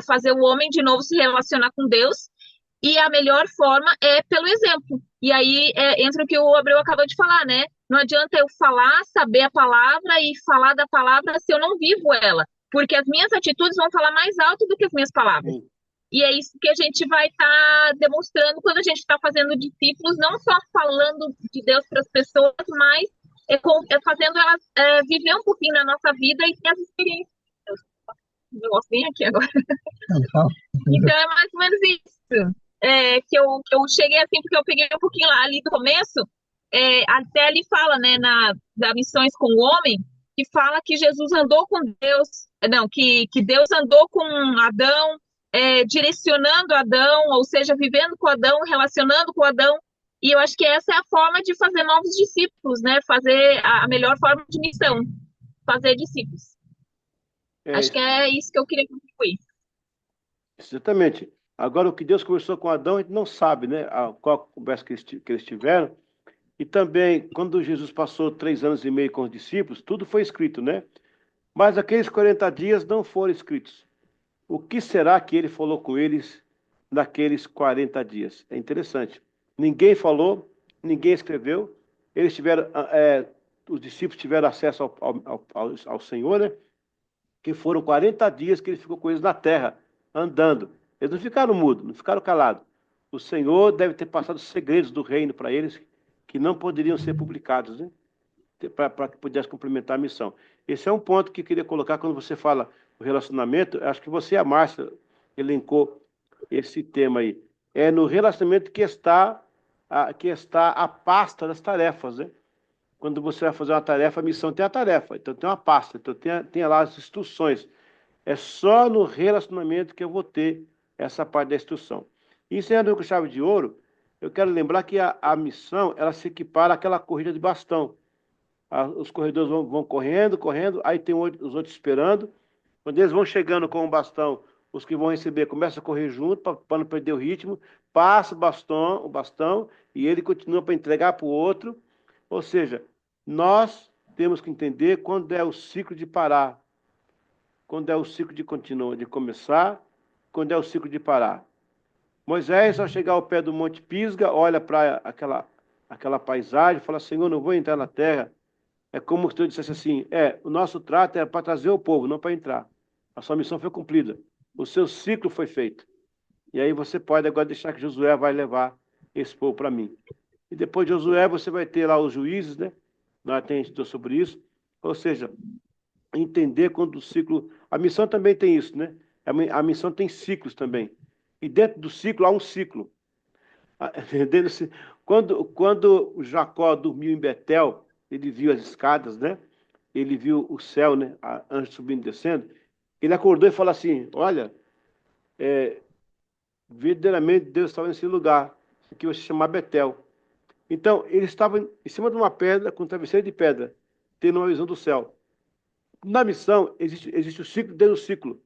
Fazer o homem de novo se relacionar com Deus, e a melhor forma é pelo exemplo. E aí entra o que o Abreu acabou de falar, né? Não adianta eu falar, saber a palavra e falar da palavra se eu não vivo ela, porque as minhas atitudes vão falar mais alto do que as minhas palavras. E é isso que a gente vai estar demonstrando quando a gente está fazendo discípulos, não só falando de Deus para as pessoas, mas fazendo elas viver um pouquinho na nossa vida e ter as experiências. O negócio vem aqui agora. Então é mais ou menos isso. Que eu cheguei assim, porque eu peguei um pouquinho lá ali do começo, até ali fala, né, das missões com o homem, que fala que Jesus andou com Deus, não, que Deus andou com Adão, direcionando Adão, ou seja, vivendo com Adão, relacionando com Adão, e eu acho que essa é a forma de fazer novos discípulos, né, fazer a melhor forma de missão, fazer discípulos. Acho que é isso que eu queria contribuir. Exatamente. Agora, o que Deus conversou com Adão, a gente não sabe, né? Qual conversa que eles tiveram. E também, quando Jesus passou 3 anos e meio com os discípulos, tudo foi escrito, né? Mas aqueles 40 dias não foram escritos. O que será que ele falou com eles naqueles 40 dias? É interessante. Ninguém falou, ninguém escreveu. Eles tiveram, os discípulos tiveram acesso ao Senhor, né? Que foram 40 dias que ele ficou com eles na terra, andando. Eles não ficaram mudos, não ficaram calados. O Senhor deve ter passado os segredos do reino para eles que não poderiam ser publicados, né? Para que pudesse complementar a missão. Esse é um ponto que eu queria colocar quando você fala o relacionamento. Acho que você e a Márcia elencou esse tema aí. É no relacionamento que está a pasta das tarefas, né? Quando você vai fazer uma tarefa, a missão tem a tarefa, então tem uma pasta, então tem lá as instruções. É só no relacionamento que eu vou ter essa parte da instrução. E encerrando com chave de ouro, eu quero lembrar que a missão, ela se equipara àquela corrida de bastão. Os corredores vão correndo, correndo, aí tem os outros esperando. Quando eles vão chegando com o bastão, os que vão receber começam a correr junto para não perder o ritmo, passa o bastão e ele continua para entregar para o outro. Ou seja, nós temos que entender quando é o ciclo de parar, quando é o ciclo de continuar, de começar, quando é o ciclo de parar. Moisés, ao chegar ao pé do Monte Pisga, olha para aquela paisagem e fala: Senhor, não vou entrar na terra. É como se eu dissesse assim: o nosso trato é para trazer o povo, não para entrar. A sua missão foi cumprida. O seu ciclo foi feito. E aí você pode agora deixar que Josué vai levar esse povo para mim. E depois de Josué, você vai ter lá os juízes, né? Nós temos estudo sobre isso. Ou seja, entender quando o ciclo... A missão também tem isso, né? A missão tem ciclos também. E dentro do ciclo há um ciclo. Quando o Jacó dormiu em Betel, ele viu as escadas, né? Ele viu o céu, né? Anjos subindo e descendo. Ele acordou e falou assim: olha, verdadeiramente Deus estava nesse lugar, que vai se chamar Betel. Então, ele estava em cima de uma pedra, com um travesseiro de pedra, tendo uma visão do céu. Na missão, existe o ciclo dentro do ciclo.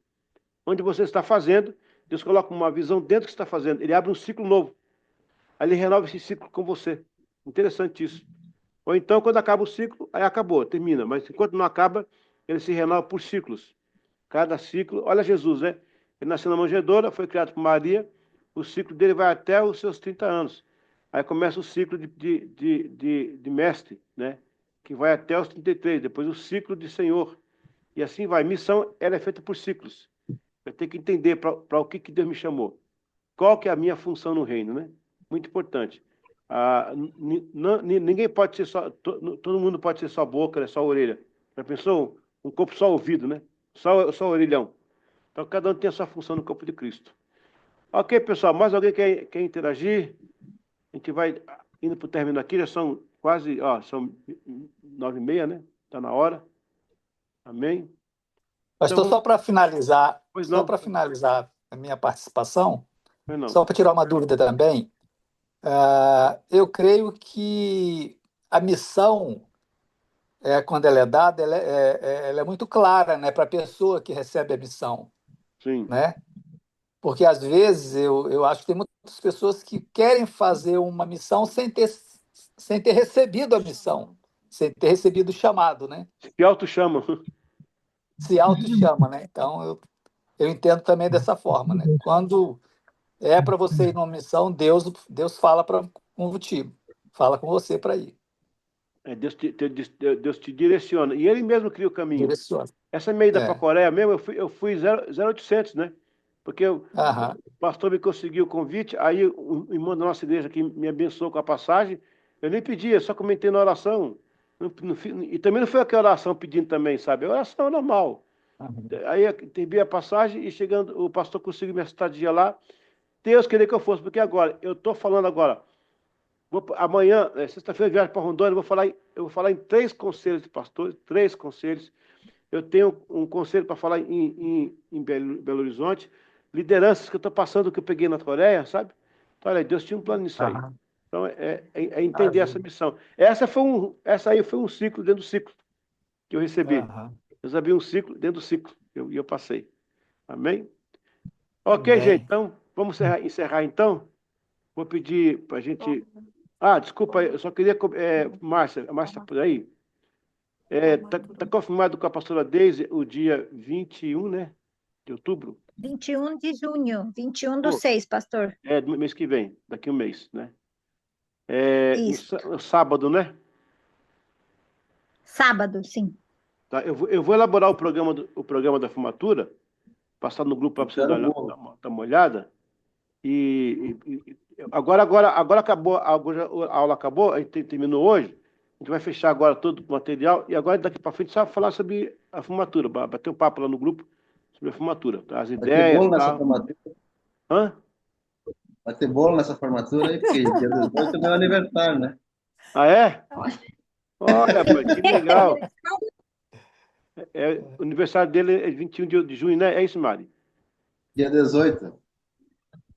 Onde você está fazendo, Deus coloca uma visão dentro do que você está fazendo. Ele abre um ciclo novo. Aí ele renova esse ciclo com você. Interessante isso. Ou então, quando acaba o ciclo, aí acabou, termina. Mas enquanto não acaba, ele se renova por ciclos. Cada ciclo... Olha Jesus, né? Ele nasceu na manjedoura, foi criado por Maria. O ciclo dele vai até os seus 30 anos. Aí começa o ciclo de mestre, né? Que vai até os 33. Depois o ciclo de Senhor. E assim vai. Missão, ela é feita por ciclos. Eu tenho que entender para o que Deus me chamou. Qual que é a minha função no reino, né? Muito importante. Ninguém pode ser só... Todo mundo pode ser só boca, né? Só orelha. Já pensou? Um corpo só ouvido, né? Só orelhão. Então, cada um tem a sua função no corpo de Cristo. Ok, pessoal. Mais alguém quer interagir? A gente vai indo para o término aqui. Já são quase... são 9h30, né? Está na hora. Amém? Pastor, Então, só para finalizar, pois não. A minha participação, Pois não. só para tirar uma dúvida também, eu creio que a missão, quando ela é dada, ela é muito clara, né, para a pessoa que recebe a missão, Sim. né? Porque, às vezes, eu acho que tem muitas pessoas que querem fazer uma missão sem ter recebido a missão, sem ter recebido o chamado, né? Se auto-chamam. Se auto-chama, né? Então, eu entendo também dessa forma, né? Quando é para você ir numa missão, Deus fala contigo, fala com você para ir. Deus te direciona. E Ele mesmo cria o caminho. Direciona. Essa minha ida para a Coreia mesmo, eu fui 0800, né? Porque o pastor me conseguiu o convite, aí o irmão da nossa igreja que me abençoou com a passagem, eu nem pedi, eu só comentei na oração. E também não foi aquela oração pedindo também, sabe? A oração é normal. Aí eu recebi a passagem e chegando, o pastor conseguiu minha estadia lá. Deus queria que eu fosse, porque agora, eu estou falando agora, amanhã, sexta-feira, eu viajo para Rondônia, eu vou falar em 3 conselhos de pastores, 3 conselhos. Eu tenho um conselho para falar em Belo Horizonte, lideranças que eu estou passando, que eu peguei na Coreia, sabe? Então, olha, Deus tinha um plano nisso aí. Então, é entender essa missão. Essa aí foi um ciclo dentro do ciclo que eu recebi. Deus abriu um ciclo dentro do ciclo, e eu passei. Amém? Ok, gente, então, vamos encerrar então. Vou pedir para a gente... desculpa, eu só queria... Márcia está por aí? Está confirmado com a pastora Deise o dia 21, né? De outubro? 21 de junho, 21/6, pastor. Do mês que vem, daqui um mês, né? Isso. No sábado, né? Sábado, sim. Tá, eu vou elaborar o programa da formatura Passar no grupo para você Quero dar bolo. dar uma olhada. Agora acabou, a aula acabou, a gente terminou hoje. A gente vai fechar agora todo o material e agora daqui para frente só falar sobre a formatura, bater um papo lá no grupo sobre a formatura, tá? As Vai ter ideias, bolo nessa tá? formatura? Hã? Vai ter bolo nessa formatura aí, porque dia 18 é meu aniversário, né? Ah, é? Olha, pai, que legal. O aniversário dele é 21 de junho, né? É isso, Mari? Dia 18.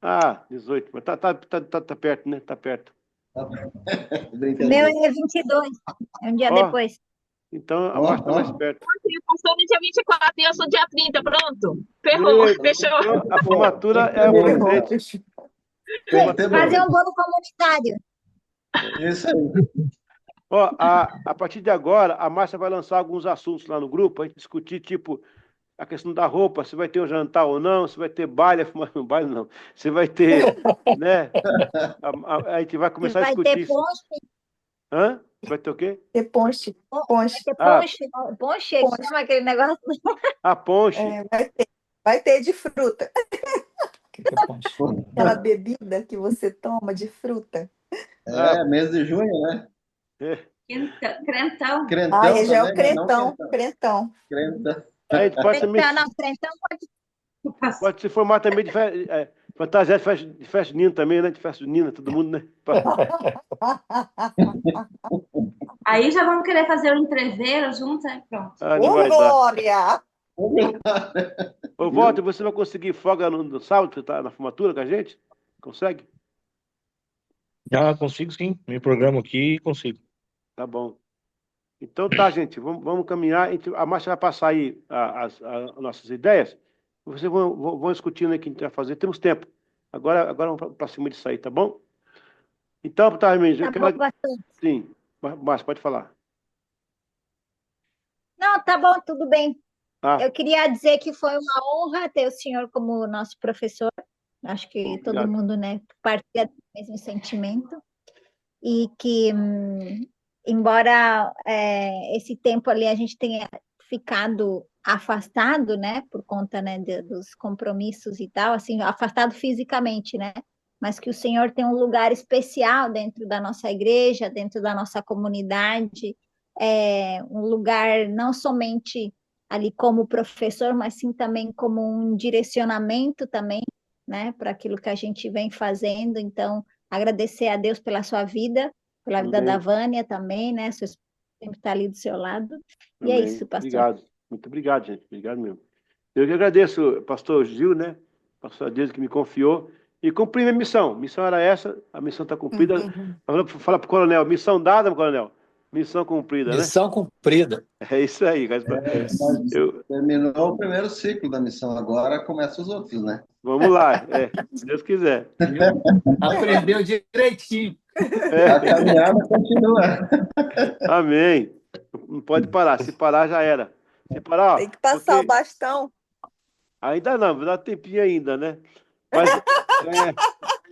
Ah, 18. Mas tá perto, né? Tá perto. O meu Brincadeira. é 22, é um dia Ó, depois. então a Ó, Márcia tá mais ó. perto. Ele passou no dia 24 e eu sou dia 30, pronto. Ferrou, Meu, fechou. então a formatura é o Ferrou. presente. Tem que ter Fazer bolo. um bolo comunitário. Isso aí. Ó, a partir de agora, a Márcia vai lançar alguns assuntos lá no grupo, a gente discutir, tipo, a questão da roupa, se vai ter um jantar ou não, se vai ter baile, baile não, se vai ter, né? A gente vai começar a Vai discutir ter isso. ponche, Hã? Vai ter o quê? Ter ponche, vai ponche. ter Ah, ponche, ponche, que chama aquele negócio. a ponche. Vai ter de fruta. Que é ponche? Aquela bebida que você toma de fruta. Ah, Mês de junho, né? é. Crentão. Crentão Esse já é o também, né? Não crentão, crentão. crentão. Crentão. A gente pode também Não, crentão pode se formar também de fantasia de festa junina também, né? De festa junina, todo mundo, né? Aí já vamos querer fazer um entreveiro junto, né? Pronto. Ah, não Ô, vai dar. Glória! Ô, Walter, você vai conseguir folga no sábado, você tá na formatura com a gente? Consegue? Ah, consigo sim. Me programo aqui e consigo. Tá bom. Então tá, gente, vamos caminhar. A Márcia vai passar aí as nossas ideias. Vocês vão discutindo aí o que a gente vai fazer. Temos tempo. Agora vamos para cima disso aí, tá bom? Então, tá, Hermínio, tá bom, bastante. sim. Márcia, pode falar. Não, tá bom, tudo bem. Ah, Eu queria dizer que foi uma honra ter o senhor como nosso professor. Acho que todo obrigado. mundo, né, partilha do mesmo sentimento. E que, embora esse tempo ali a gente tenha ficado afastado, né, por conta, né, dos compromissos e tal, assim, afastado fisicamente, né, mas que o Senhor tem um lugar especial dentro da nossa igreja, dentro da nossa comunidade, um lugar não somente ali como professor, mas sim também como um direcionamento também, né, para aquilo que a gente vem fazendo. Então, agradecer a Deus pela sua vida, pela vida da Amém. Vânia também, né? Seu esposo sempre está ali do seu lado. E é Amém. isso, pastor. Obrigado. Muito obrigado, gente. Obrigado mesmo. Eu que agradeço, pastor Gil, né? Pastor Deus que me confiou. E cumpri minha missão. Missão era essa, a missão está cumprida. Fala para o coronel, missão dada, coronel. Missão cumprida, né? Missão cumprida. É isso aí. Mas terminou o primeiro ciclo da missão, agora começa os outros, né? Vamos lá, se Deus quiser. Aprendeu direitinho. A caminhada continua. Amém. Não pode parar. Se parar, já era. Se parar, ó, Tem que passar o bastão. ainda não, dá tempinho ainda, né? Mas,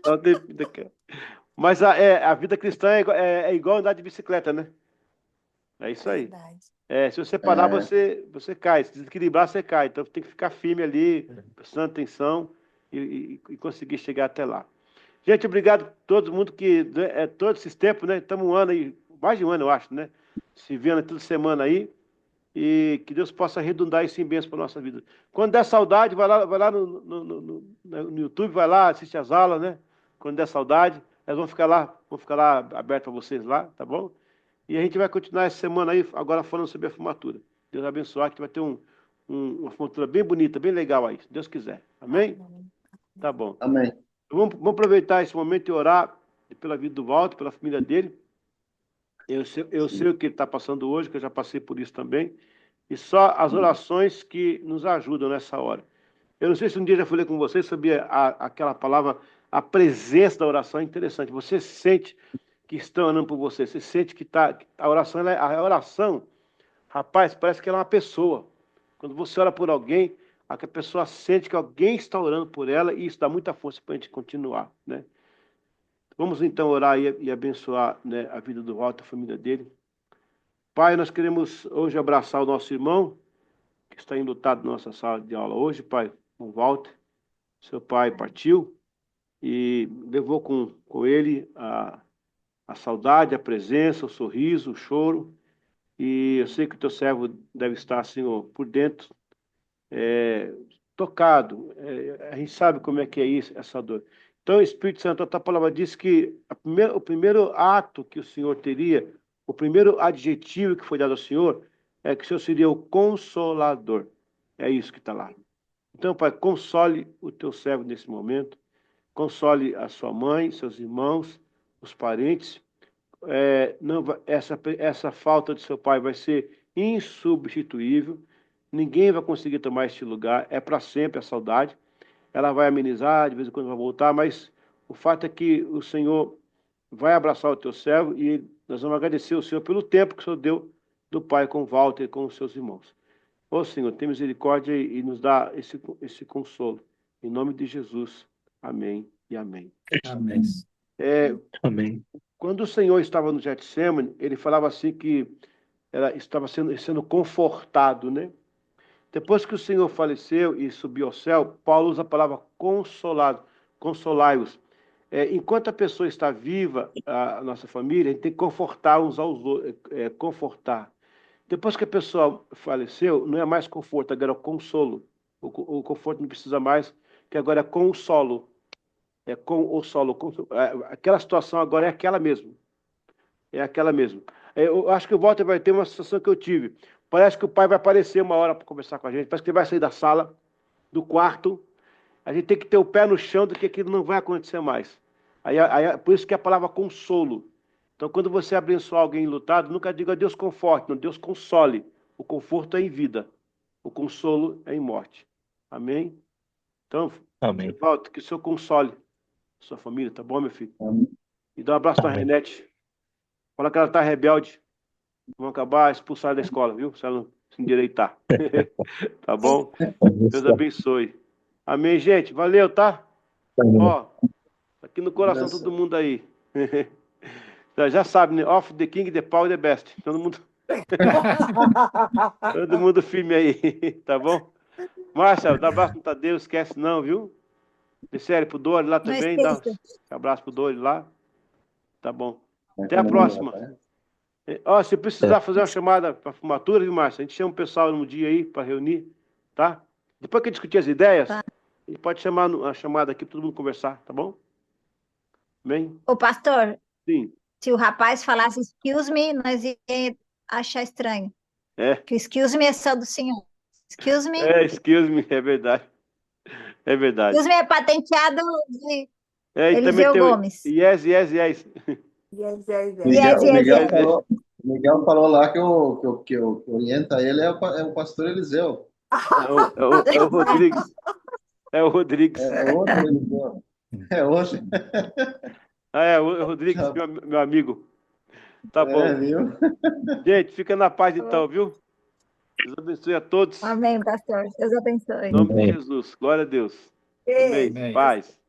dá um tempinho. Mas a vida cristã é igual andar de bicicleta, né? É isso aí. Verdade. Se você parar, você cai. Se desequilibrar, você cai. Então tem que ficar firme ali, prestando atenção e conseguir chegar até lá. Gente, obrigado a todo mundo que todos esses tempos, né? Estamos um ano aí, mais de um ano, eu acho, né? Se vendo toda semana aí. E que Deus possa redundar isso em bênção para a nossa vida. Quando der saudade, vai lá no YouTube, vai lá, assiste as aulas, né? Quando der saudade, nós vamos ficar lá aberto para vocês lá, tá bom? E a gente vai continuar essa semana aí, agora falando sobre a formatura. Deus abençoe, que vai ter uma formatura bem bonita, bem legal aí, se Deus quiser. Amém? Tá bom. Amém. Vamos aproveitar esse momento e orar pela vida do Walter, pela família dele. Eu sei o que ele está passando hoje, que eu já passei por isso também. E só as orações que nos ajudam nessa hora. Eu não sei se um dia já falei com vocês sobre aquela palavra, a presença da oração é interessante. Você sente que estão orando por você. Você sente que a oração, a oração, rapaz, parece que ela é uma pessoa. Quando você ora por alguém, a pessoa sente que alguém está orando por ela e isso dá muita força para a gente continuar, né? Vamos então orar e abençoar, né, a vida do Walter, a família dele. Pai, nós queremos hoje abraçar o nosso irmão, que está enlutado na nossa sala de aula hoje, Pai. com Walter. Seu pai partiu e levou com ele a saudade, a presença, o sorriso, o choro. E eu sei que o teu servo deve estar, Senhor, por dentro, tocado. A gente sabe como é que é isso, essa dor. Então, o Espírito Santo, a tua palavra diz que o primeiro ato que o Senhor teria, o primeiro adjetivo que foi dado ao Senhor, é que o Senhor seria o Consolador. É isso que está lá. Então, Pai, console o teu servo nesse momento, console a sua mãe, seus irmãos, os parentes. Essa falta de seu pai vai ser insubstituível. Ninguém vai conseguir tomar este lugar. É para sempre a saudade. Ela vai amenizar, de vez em quando vai voltar, mas o fato é que o Senhor vai abraçar o teu servo e nós vamos agradecer ao Senhor pelo tempo que o Senhor deu do pai com Walter e com os seus irmãos. Ô Senhor, tem misericórdia e nos dá esse consolo. Em nome de Jesus. Amém e amém. Amém. Amém. Quando o Senhor estava no Getsemane, ele falava assim que estava sendo confortado, né? Depois que o Senhor faleceu e subiu ao céu, Paulo usa a palavra consolado, consolai-os. Enquanto a pessoa está viva, a nossa família, a gente tem que confortar uns aos outros, confortar. Depois que a pessoa faleceu, não é mais conforto, agora é consolo. O conforto não precisa mais, que agora é consolo. É com o solo. Aquela situação agora é aquela mesmo. É aquela mesmo. Eu acho que o Walter vai ter uma situação que eu tive. Parece que o pai vai aparecer uma hora para conversar com a gente. Parece que ele vai sair da sala, do quarto. A gente tem que ter o pé no chão de que aquilo não vai acontecer mais. Por isso que é a palavra consolo. Então, quando você abençoar alguém lutado, nunca diga Deus conforte, não, Deus console. O conforto é em vida. O consolo é em morte. Amém? Então, Amém. Walter, que o Senhor console sua família, tá bom, meu filho? Amém. E dá um abraço pra Amém. Renete. Fala que ela tá rebelde. Vão acabar expulsar da escola, viu? Se ela não se endireitar. Tá bom? Deus abençoe. Amém, gente. Valeu, tá? Ó, aqui no coração todo mundo aí. Já sabe, né? Off the king, the power, the best. Todo mundo firme aí, tá bom? Márcia, dá um abraço no Tadeu, esquece não, viu? Sério, pro Dori lá também, dá um abraço pro Dori lá. Tá bom. Até a próxima. Ó, se precisar fazer uma chamada para formatura, viu, Márcia? A gente chama o pessoal num dia aí para reunir, tá? Depois que discutir as ideias, a gente pode chamar a chamada aqui para todo mundo conversar, tá bom? Bem? Ô, pastor, Sim. se o rapaz falasse excuse me, nós ia achar estranho. É. Que o excuse me é só do senhor. Excuse me. Excuse me, é verdade. É verdade. Excuse me é patenteado de e Eliseu também tem Gomes. Yes. Yes. Miguel falou lá que o orienta ele é o pastor Eliseu. É o Rodrigues. É o Rodrigues. É outro Eliseu. É outro. É o Rodrigues, meu amigo. Tá bom. Viu? Gente, fica na paz então, viu? Deus abençoe a todos. Amém, pastor. Deus abençoe. Em nome de Jesus. Glória a Deus. Amém. Paz.